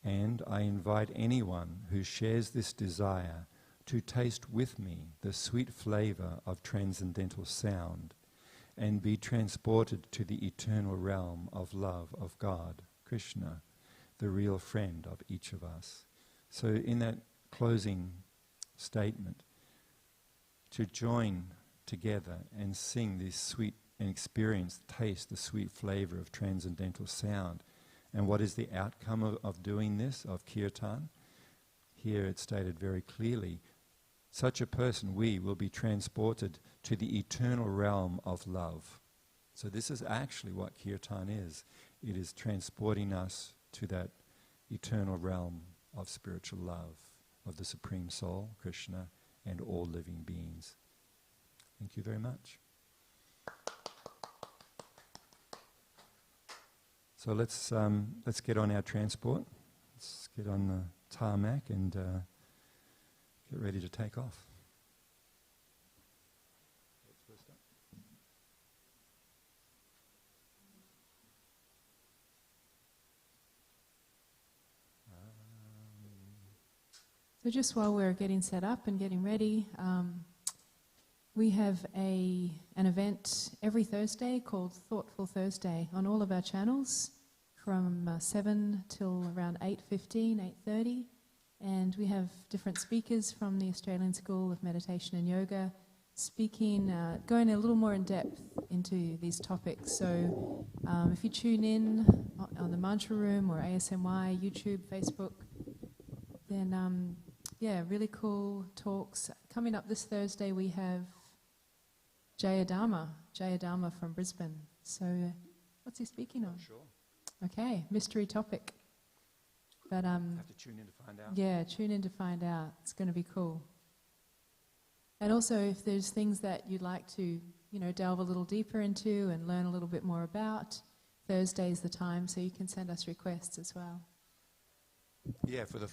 And I invite anyone who shares this desire to taste with me the sweet flavor of transcendental sound and be transported to the eternal realm of love of God, Krishna, the real friend of each of us. So in that closing statement, to join together and sing this sweet and experience, taste the sweet flavor of transcendental sound. And what is the outcome of doing this, of kirtan? Here it's stated very clearly, such a person, we will be transported to the eternal realm of love. So this is actually what kirtan is. It is transporting us to that eternal realm of spiritual love, of the Supreme Soul, Krishna, and all living beings. Thank you very much. So let's get on our transport. Let's get on the tarmac and get ready to take off. So just while we're getting set up and getting ready, we have an event every Thursday called Thoughtful Thursday on all of our channels from 7 till around 8:15, 8:30. And we have different speakers from the Australian School of Meditation and Yoga speaking, going a little more in depth into these topics. So if you tune in on the Mantra Room or ASMY, YouTube, Facebook, then really cool talks. Coming up this Thursday we have Jayadharma from Brisbane. So what's he speaking on? Sure. Okay, mystery topic. But have to tune in to find out. yeah, tune in to find out. It's going to be cool. And also, if there's things that you'd like to, delve a little deeper into and learn a little bit more about, Thursday's the time, so you can send us requests as well. Yeah, for the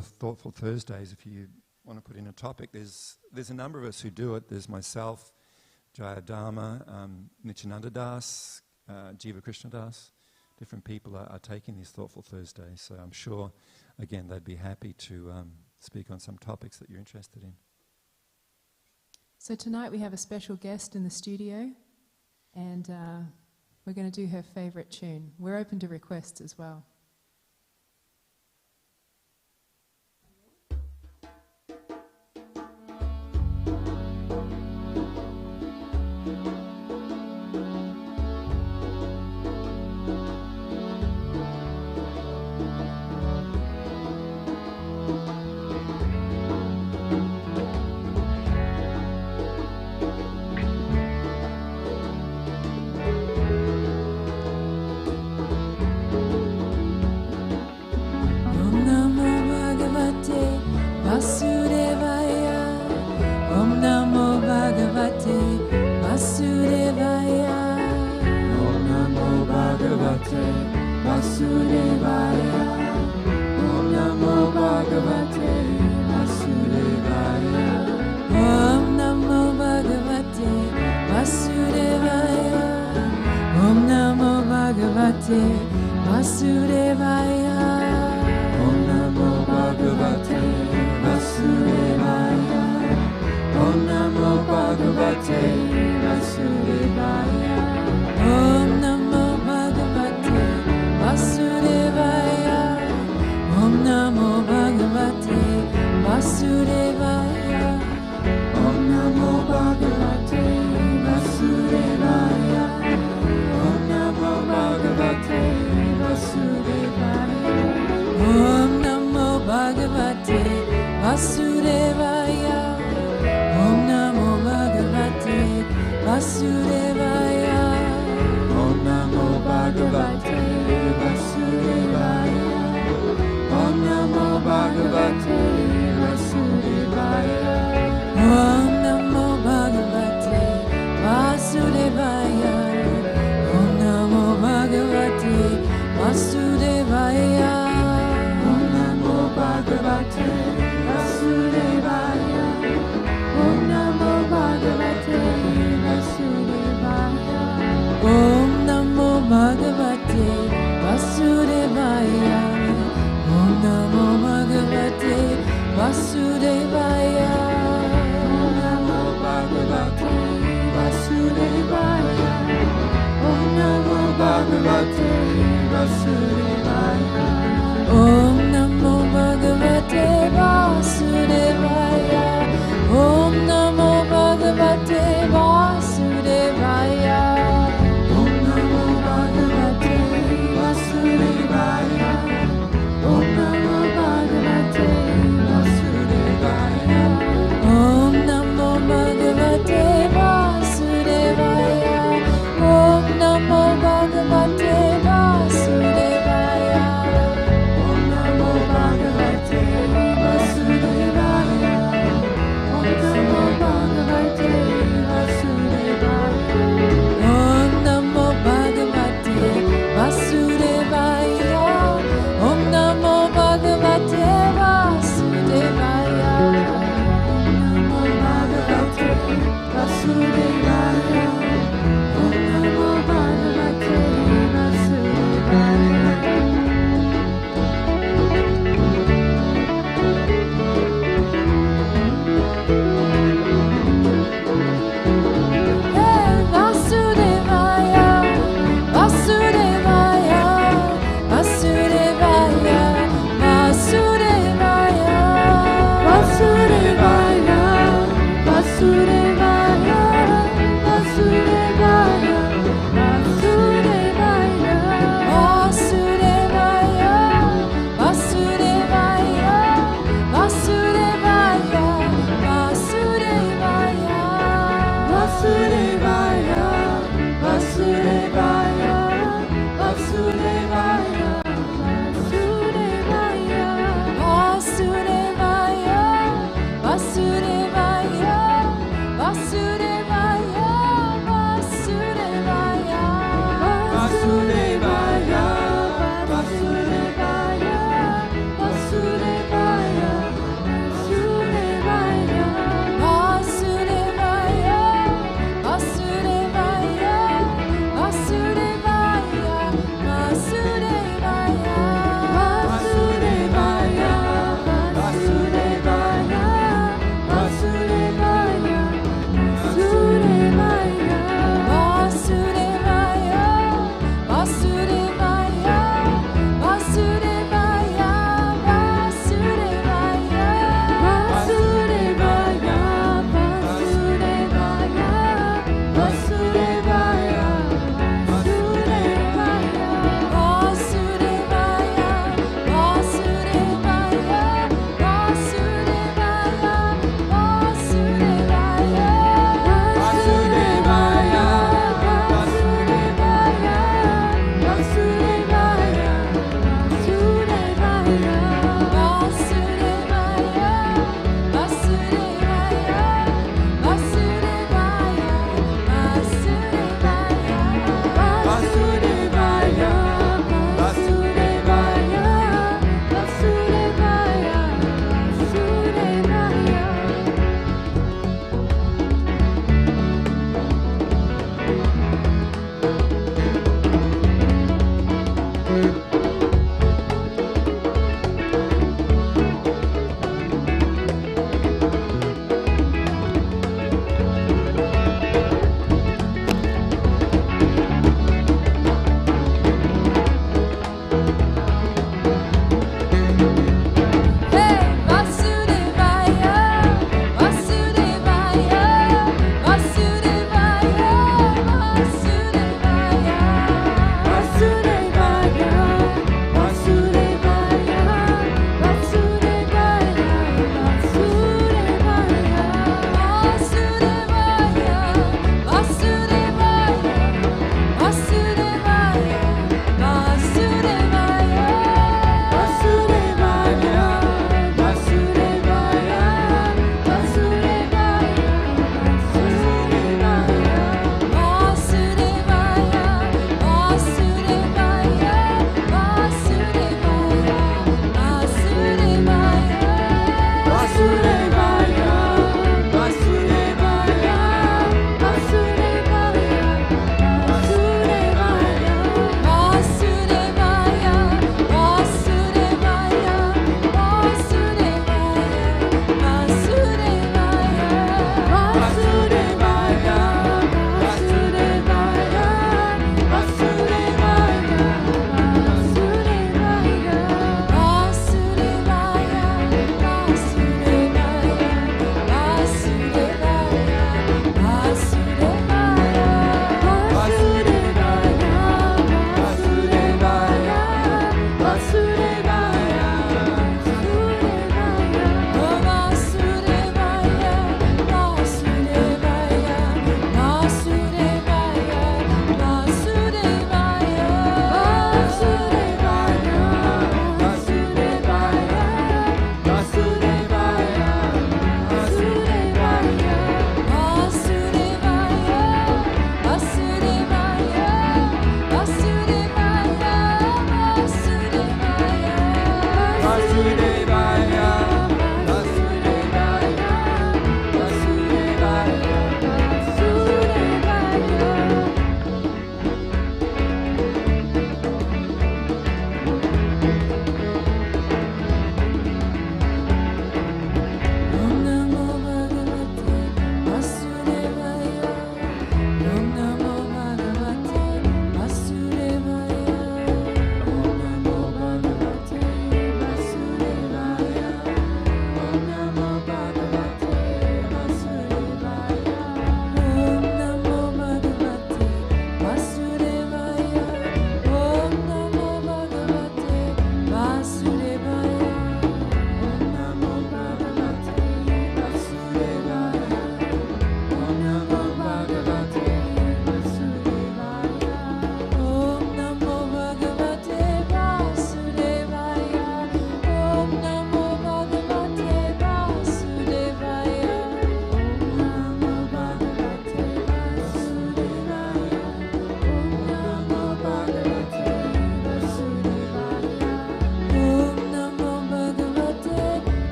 Thoughtful Thursdays, if you want to put in a topic, there's a number of us who do it. There's myself, Jayadharma, Nityananda Das, Jiva Krishna Das. Different people are taking these Thoughtful Thursdays, so I'm sure, again, they'd be happy to speak on some topics that you're interested in. So tonight we have a special guest in the studio, and we're going to do her favourite tune. We're open to requests as well. Vasudevaya.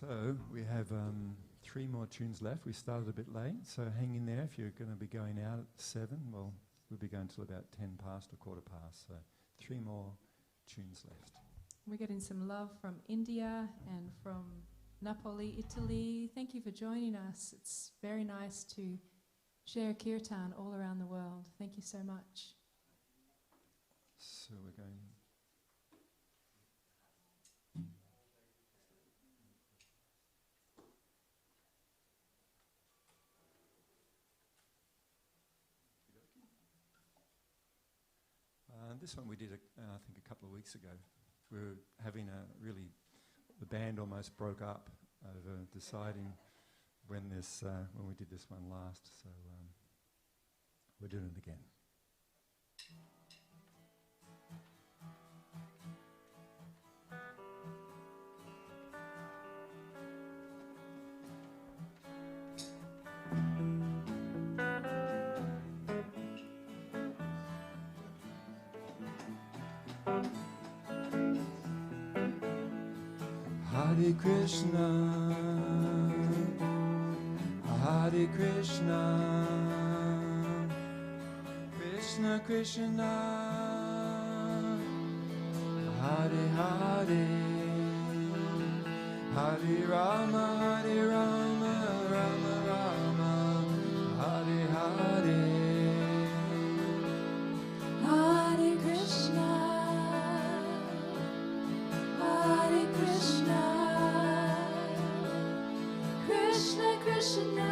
So we have 3 more tunes left. We started a bit late, so hang in there. If you're going to be going out at 7, well, we'll be going till about 10 past or quarter past. So 3 more tunes left. We're getting some love from India and from Napoli, Italy. Thank you for joining us. It's very nice to share Kirtan all around the world. Thank you so much. So we're going... This one we did, I think, a couple of weeks ago. We were having the band almost broke up over deciding when we did this one last. So we're doing it again. Hare Krishna, Hare Krishna, Krishna Krishna, Hare Hare, Hare Rama, Hare Rama, Rama Rama, Hare Hare, Hare Krishna, Hare Krishna, Krishna Krishna,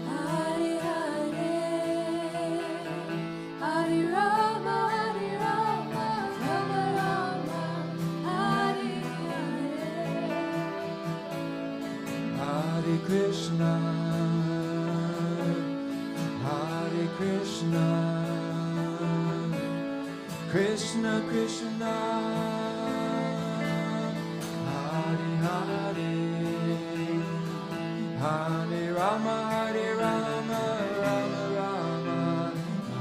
Hare Hare, Hare Rama, Hare Rama, Rama Rama, Hare Hare, Hare Krishna, Hare Krishna, Krishna Krishna, Hare Hare, Hare Rama, Hare Rama, Rama Rama, Hare Hare, Hare Krishna, Hare Krishna, Krishna Krishna, Hare Hare, Hare Rama, Hare Rama, Rama Rama,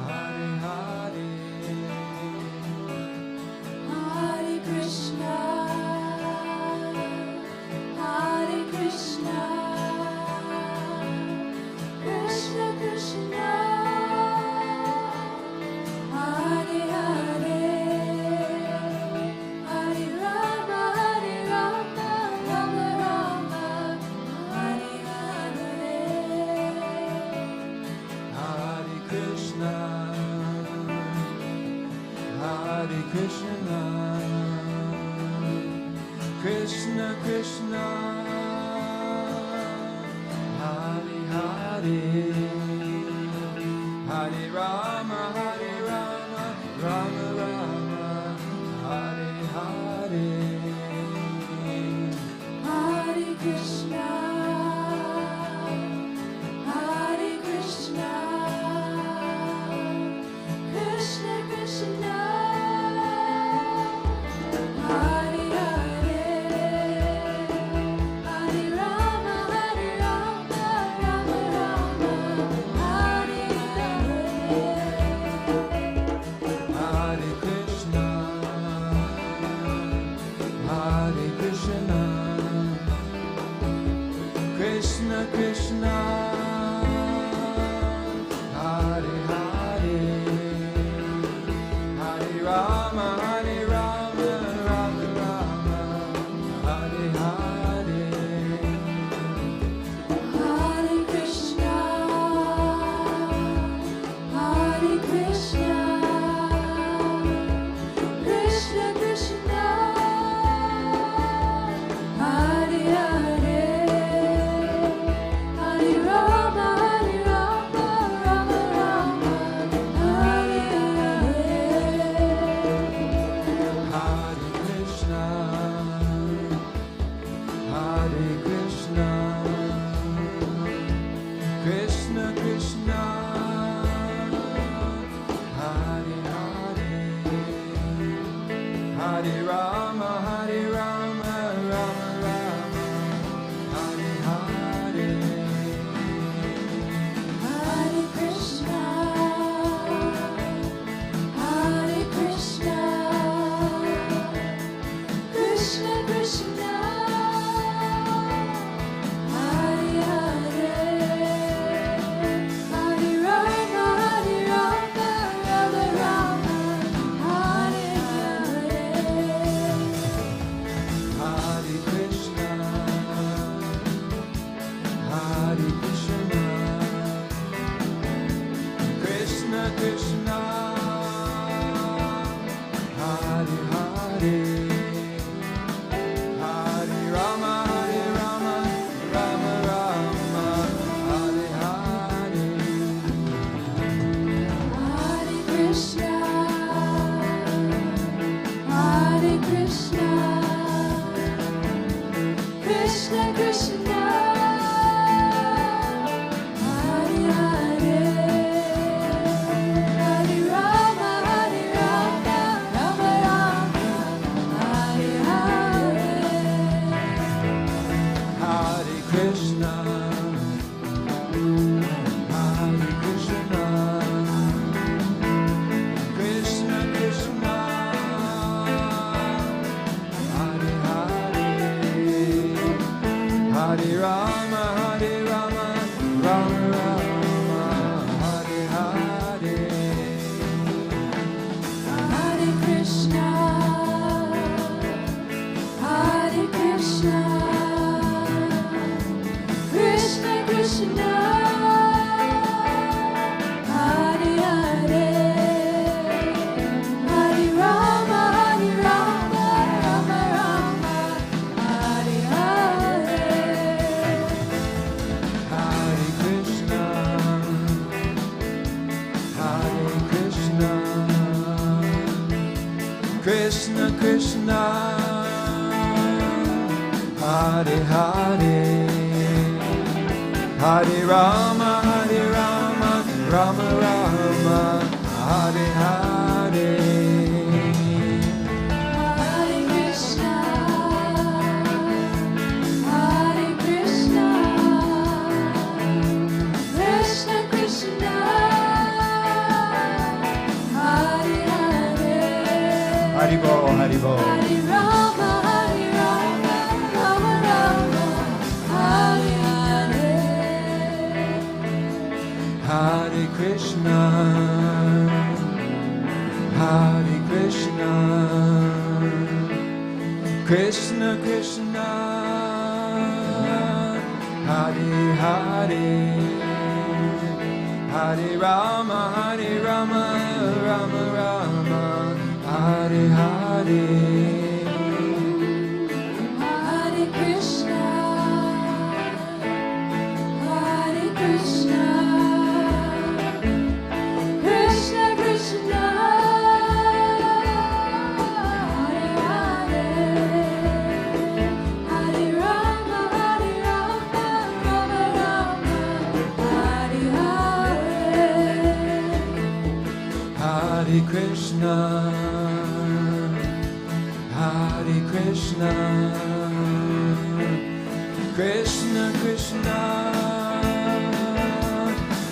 Hare Hare, Hare Krishna, Hare Krishna, Krishna Krishna, Hare Hare, Hare Rama, Hare Rama, Rama Rama, Hare Hare, Hare Krishna, Hare Krishna, Krishna Krishna, Hare Hare, Hare Rama, Hare Rama, Rama Rama, Hare Hare, Hare Krishna, Hare Krishna, Krishna Krishna, Hare Hare, Hare Rama, Hare Rama, Rama Rama, Hare Hare, Hare Krishna, Hare Krishna, Krishna Krishna, Hare Hare, Hare Rama, Hare Rama, Rama Rama, Hare Hare, Hare Krishna, Hare Krishna, Krishna Krishna, Hare Hare, Hare Rama, Hare Rama, Rama Rama, Hare Hare, Hare Krishna, Hare Krishna, Krishna Krishna, Hare Rama, Hare Rama, Rama Rama, Hare Hare. Hare Krishna, Hare Krishna, Krishna Krishna, Hare Hare, Hare Rama, Hare Rama, Rama Rama, Hare Hare. Hare Krishna, Hare Krishna, Krishna Krishna, Hare Hare, Hare Rama, Hare Rama, Rama Rama, Hare Hare. Hare Krishna, Hare Krishna, Krishna Krishna, Hare Hare, Haribo, Haribo. Hare Rama, Hare Rama, Rama Rama, Hare Hare. Hare Krishna, Hare Krishna, Krishna Krishna, Hare Hare, Hare Rama, Hare Rama, Rama Rama, Hare Hare. Hare Krishna, Hare Krishna, Krishna Krishna, Hare Hare, Hare Rama, Hare Rama, Rama Rama, Hare Hare. Hare Krishna, Hare Krishna, Krishna Krishna,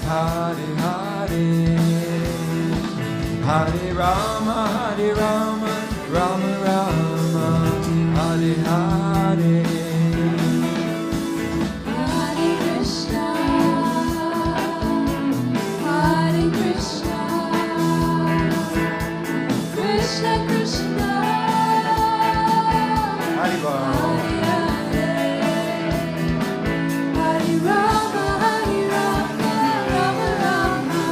Hare Hare, Hare Rama, Hare Rama, Rama Rama, Hare Hare. Hare Krishna, Hare Krishna, Krishna Krishna, Haribo. Hare Hare, Hare Rama, Hare Rama, Rama Rama,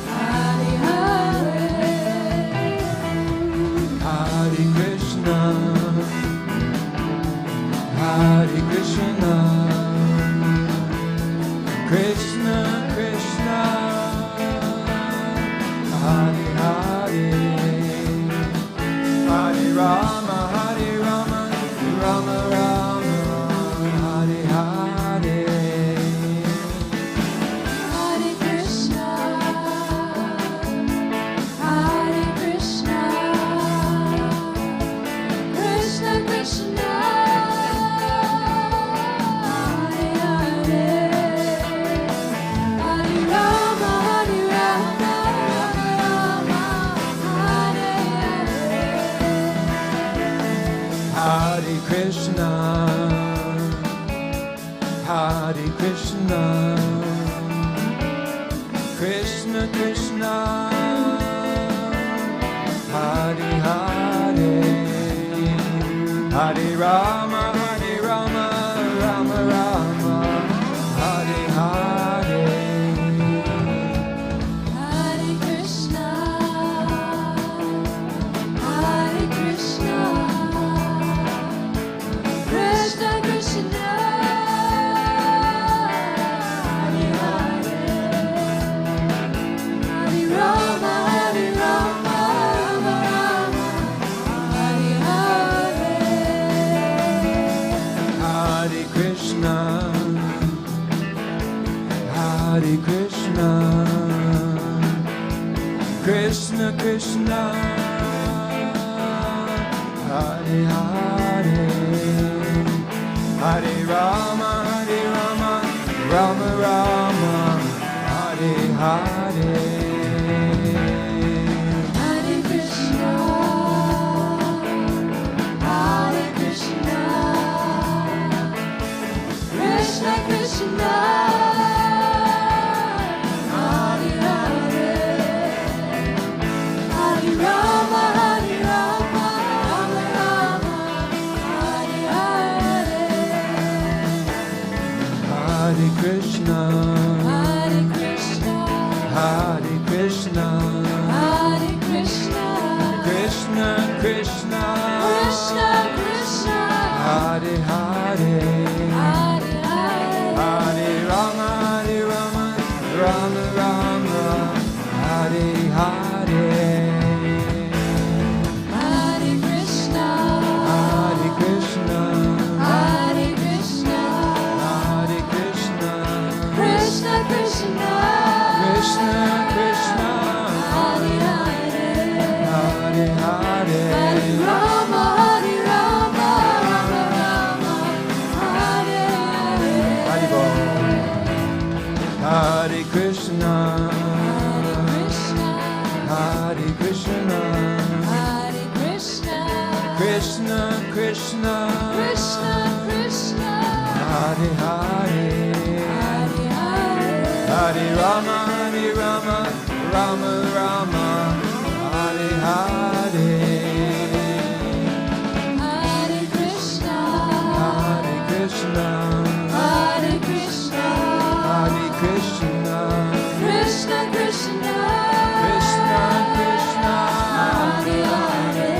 Hare Hare. Hare Krishna, Hare Krishna, Krishna Krishna, Hare Hare, Hare Rama, Hare Rama, Rama Rama, Hare Hare. Hare Krishna, Hare Krishna, Krishna Krishna, Hare Hare, Hare Rama, Hare Rama, Rama Rama, Hare Hare. Hare Krishna, Hare Krishna, Krishna Krishna, Hare Hare, Hare Rama, Hare Rama, Rama Rama, Hare Hare. Hare Krishna, Hare Krishna, Krishna Krishna, Hare Hare, Hare Rama, Hare Rama, Rama Rama, Hare Hare. Hare Krishna, Hare Krishna, Krishna Krishna, Hare Hare, Hare Rama, Hare Rama, Rama Rama, Hare Hare. Hare Krishna, Hare Krishna, Krishna, Hare Krishna, Hare Krishna, Hare Krishna, Krishna Krishna, Krishna Krishna, Hare Hare, Hare Hare, Hare Rama, Rama Rama, Hare Hare. Hare Krishna, Hare Krishna, Hare Krishna, Hare Krishna, Krishna Krishna, Krishna Krishna, Hare Hare, Hare Hare, Hare Rama, Hare Rama, Rama Rama, Hare Hare, Hare Bol. Hare Krishna, Hare Krishna, Hare Krishna, Hare Krishna, Krishna Krishna, Krishna Krishna, Hare Hare, Hare Hare, Hare Rama, Rama Rama, Hare Hare. Hare Krishna, Hare Krishna, Hare Krishna, Hare Krishna, Krishna Krishna, Krishna Krishna, Hare Hare,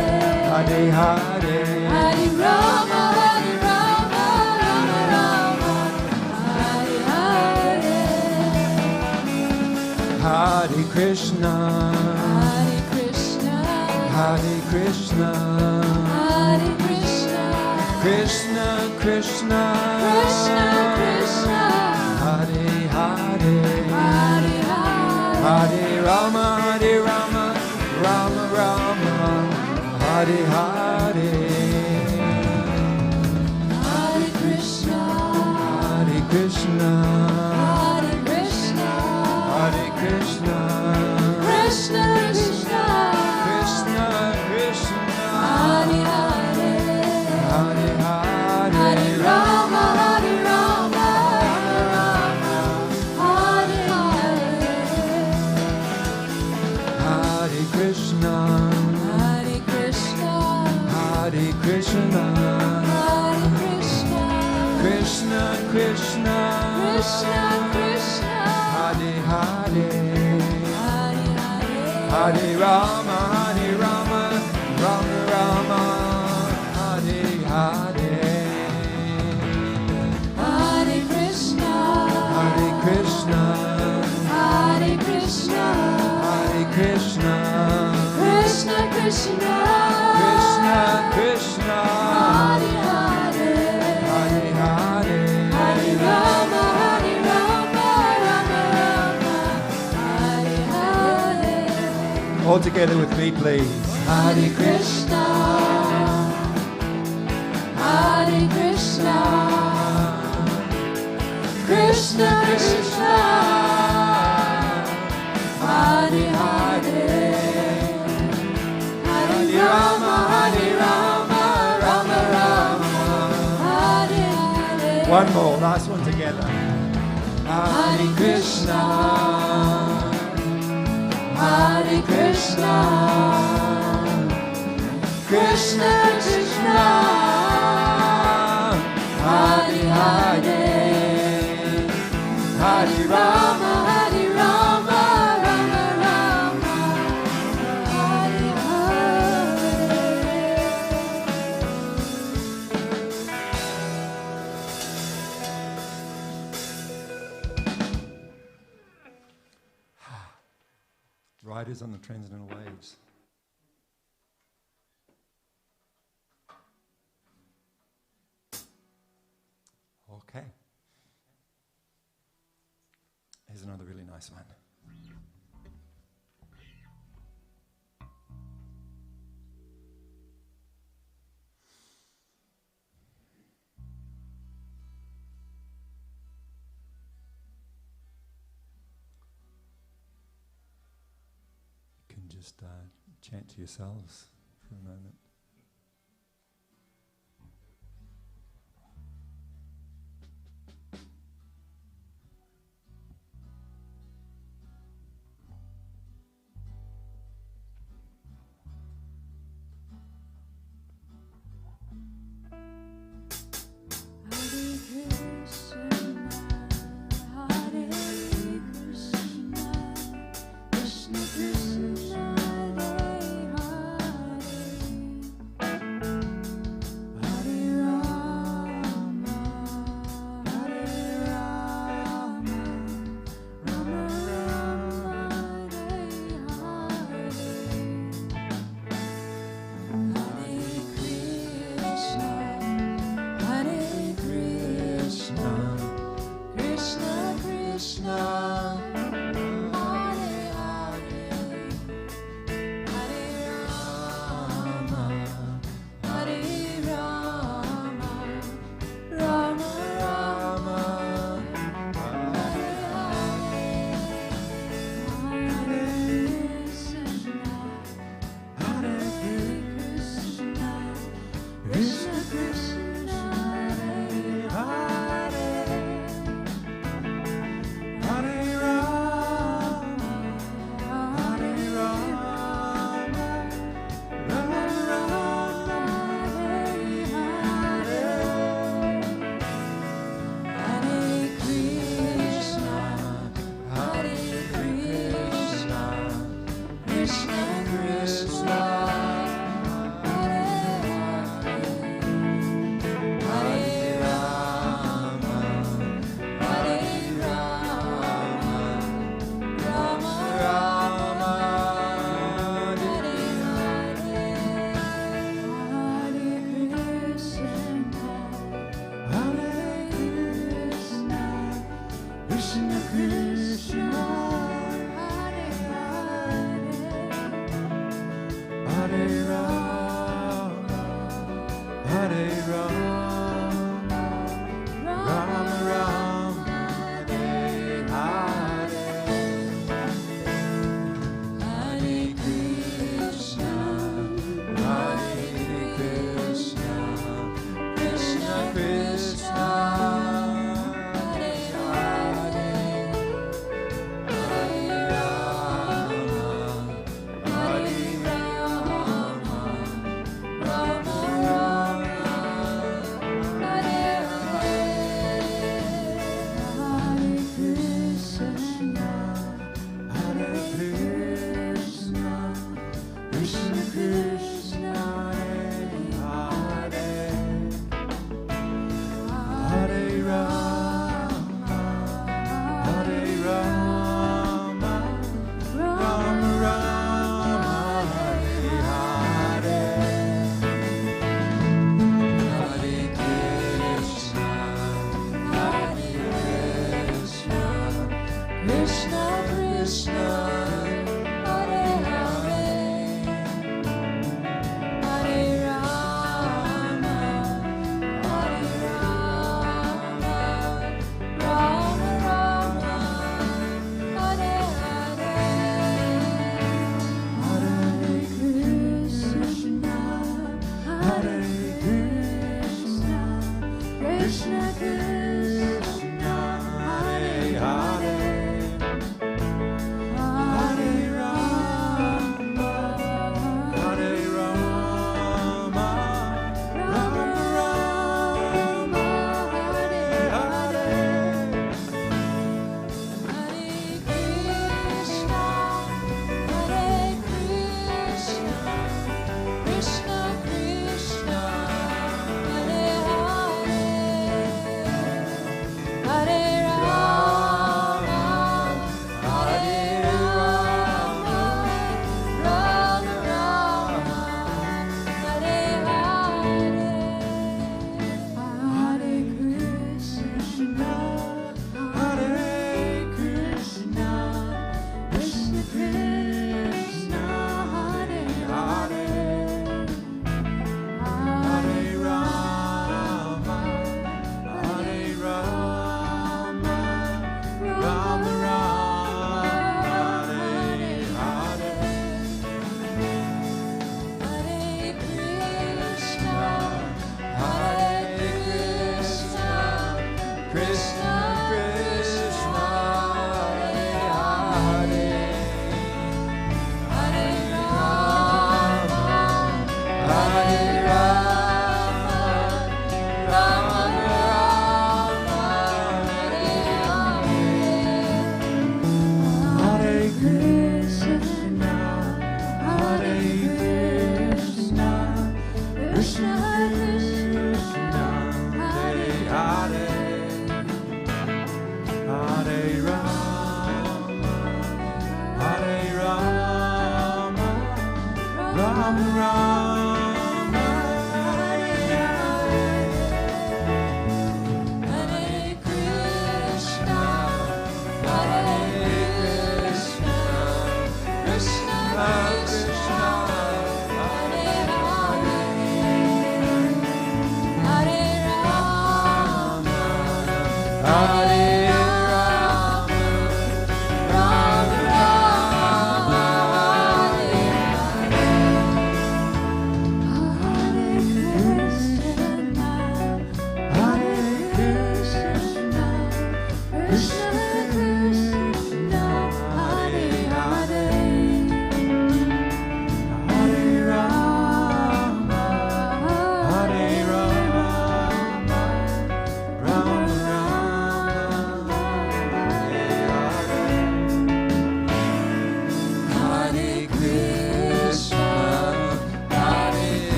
Hare Hare, Hare Rama, Hare Rama, Rama Rama, Hare Hare, Hare Krishna, Hare Krishna, Hare Krishna, Hare Krishna, Krishna Krishna, Krishna Krishna, Hare Hare, Hare Hare, Hare Rama, Rama Rama, Hare Hare, Hare Krishna, Hare Krishna, Hare Krishna, Hare Krishna, Krishna Krishna, Krishna Krishna, Hare Hare, Hare Hare, Hare Rama, Hare Rama, Rama Rama, Hare Hare, Hare Krishna, Hare Krishna, Hare Krishna, Hare Krishna, Krishna Krishna, Krishna Krishna, Hare Hare, Hare Hare, Hare Rama, Rama Rama, Hare Hare, Hare Krishna, Hare Krishna, Hare Krishna, Hare Krishna, Krishna Krishna, Krishna Krishna, Hare Hare, Hare Hare, Hare Rama, Hare Rama, Rama Rama, Hare Hare, all together with me, please. Hare Krishna, Hare Krishna, Krishna Krishna, Hare Hare, Hare Rama, Hare Rama, Rama Rama, Hare Hare. One more, last one together. Hare Krishna, Hare Krishna, Krishna Krishna, Hare Hare, Hare Rama, Hare Rama, Rama Rama, Hare Hare. Riders on the transcendental waves. Okay. Here's another really nice one. You can just chant to yourselves for a moment. Hare Krishna, Krishna,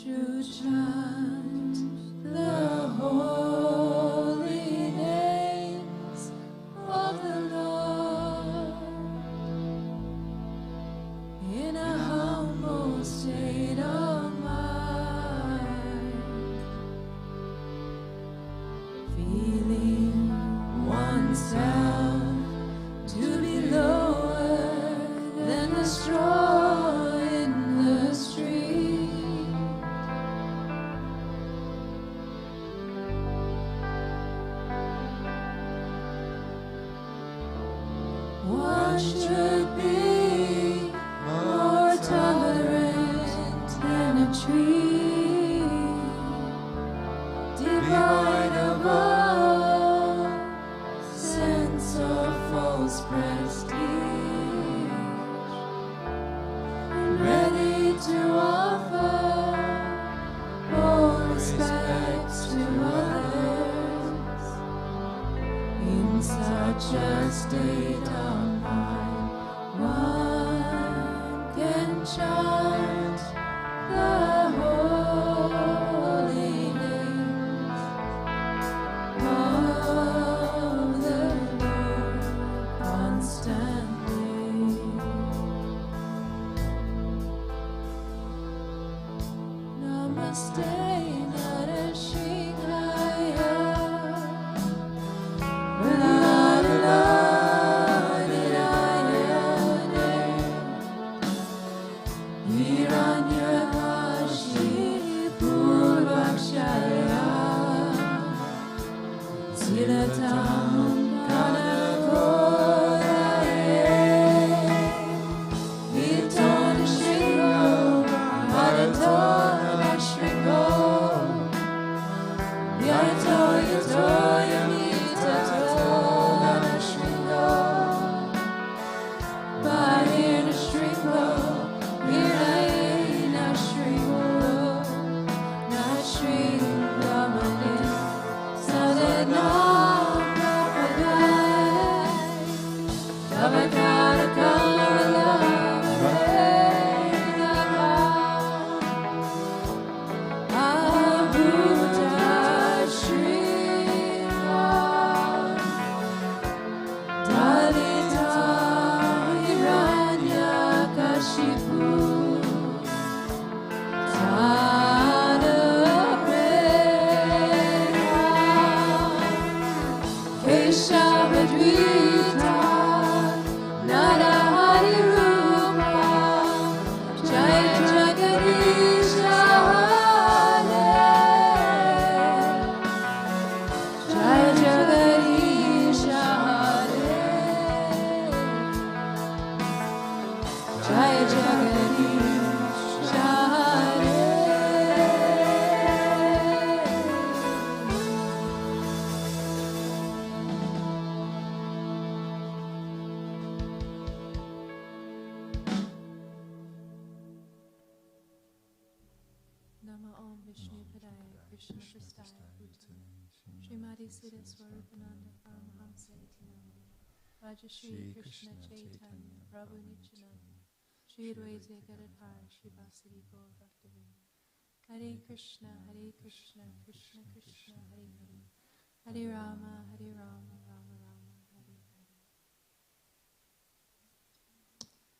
to chant the holy names of the Lord in a humble state of mind, feeling oneself to be lower than the straw in the street. One should be more tolerant than a tree, devoid of all sense of false prestige, ready to offer all respects to others in such a state of mind. One can chant the holy names of the Lord constantly. Namaste, Narashingaya. Shri Krishna Chaitanya Prabhu Nityananda Shri Advaita Gadadhar Shivasari Gaur Bhaktivinoda Hare Krishna Krishna Krishna Hare Hare Hare Rama Rama Rama Hare Hare.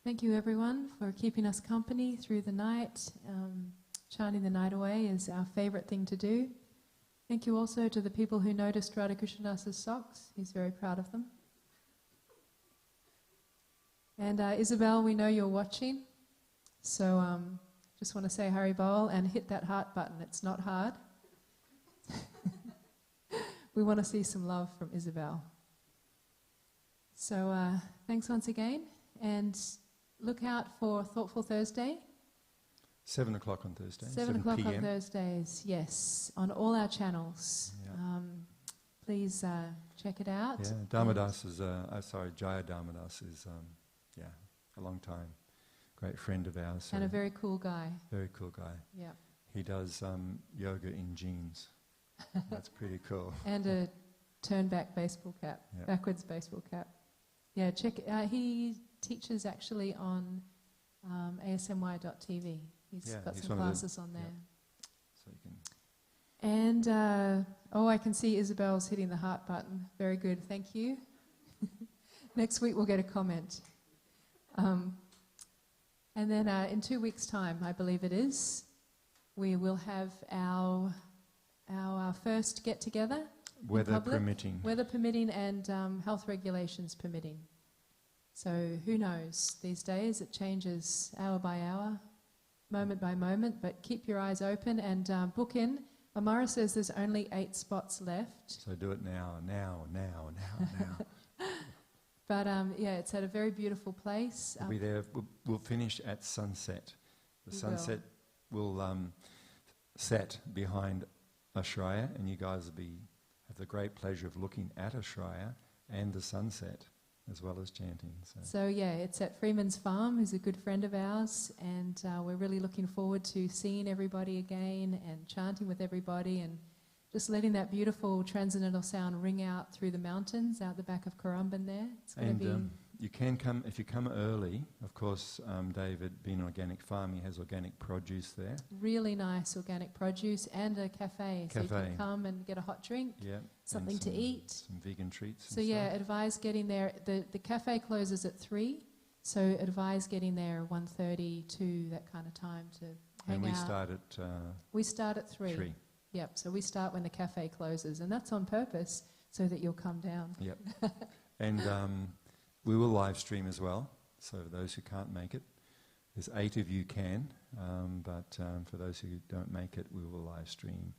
Thank you everyone for keeping us company through the night. Chanting the night away is our favorite thing to do. Thank you also to the people who noticed Radhakrishna's socks. He's very proud of them. And Isabel, we know you're watching, so just want to say Hari Bol and hit that heart button. It's not hard. We want to see some love from Isabel. So thanks once again, and look out for Thoughtful Thursday. 7 o'clock on Thursday. 7 o'clock PM. on Thursdays, yes, on all our channels. Yeah. Please check it out. Yeah, Dharmadas is, Jaya Dharmadas is, a long time, great friend of ours. And a very cool guy. Very cool guy. Yeah. He does yoga in jeans. That's pretty cool. And a turn-back baseball cap, Yeah. backwards baseball cap. Yeah, check. He teaches actually on ASMY.tv. He's got he's some one of the- classes on there. So you can. And, I can see Isabel's hitting the heart button. Very good, thank you. Next week we'll get a comment. And then in 2 weeks' time, I believe it is, we will have our first get-together. Weather permitting. Weather permitting and health regulations permitting. So who knows? These days it changes hour by hour, moment by moment, but keep your eyes open and book in. Amara says there's only 8 spots left. So do it now. But it's at a very beautiful place. We'll be there. We'll finish at sunset. The sunset will set behind Ashraya, and you guys will have the great pleasure of looking at Ashraya and the sunset, as well as chanting. So it's at Freeman's Farm, who's a good friend of ours, and we're really looking forward to seeing everybody again and chanting with everybody and just letting that beautiful transcendental sound ring out through the mountains out the back of Currumbin there. It's going to be... you can come, if you come early, of course, David, being an organic farm, he has organic produce there. Really nice organic produce and a cafe. So you can come and get a hot drink, something to eat. Some vegan treats. So advise getting there. The cafe closes at 3, so advise getting there 1:30 to that kind of time to hang out. And we start at 3. 3. Yep, so we start when the cafe closes, and that's on purpose so that you'll come down. Yep. And we will live stream as well, so those who can't make it, there's 8 of you can, but for those who don't make it, we will live stream,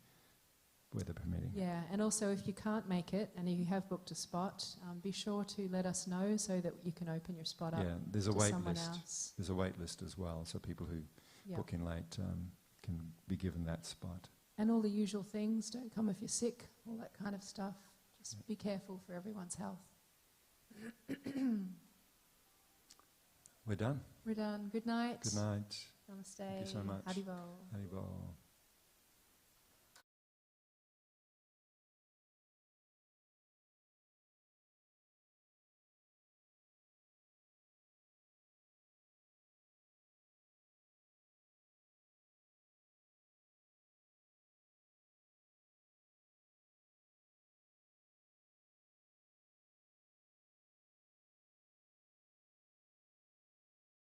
weather permitting. Yeah, and also if you can't make it and you have booked a spot, be sure to let us know so that you can open your spot up. Yeah, there's a wait someone list. Else. There's a wait list as well, so people who book in late can be given that spot. And all the usual things, don't come if you're sick, all that kind of stuff. Just be careful for everyone's health. We're done. We're done. Good night. Good night. Namaste. Thank you so much. Haribol. Haribol.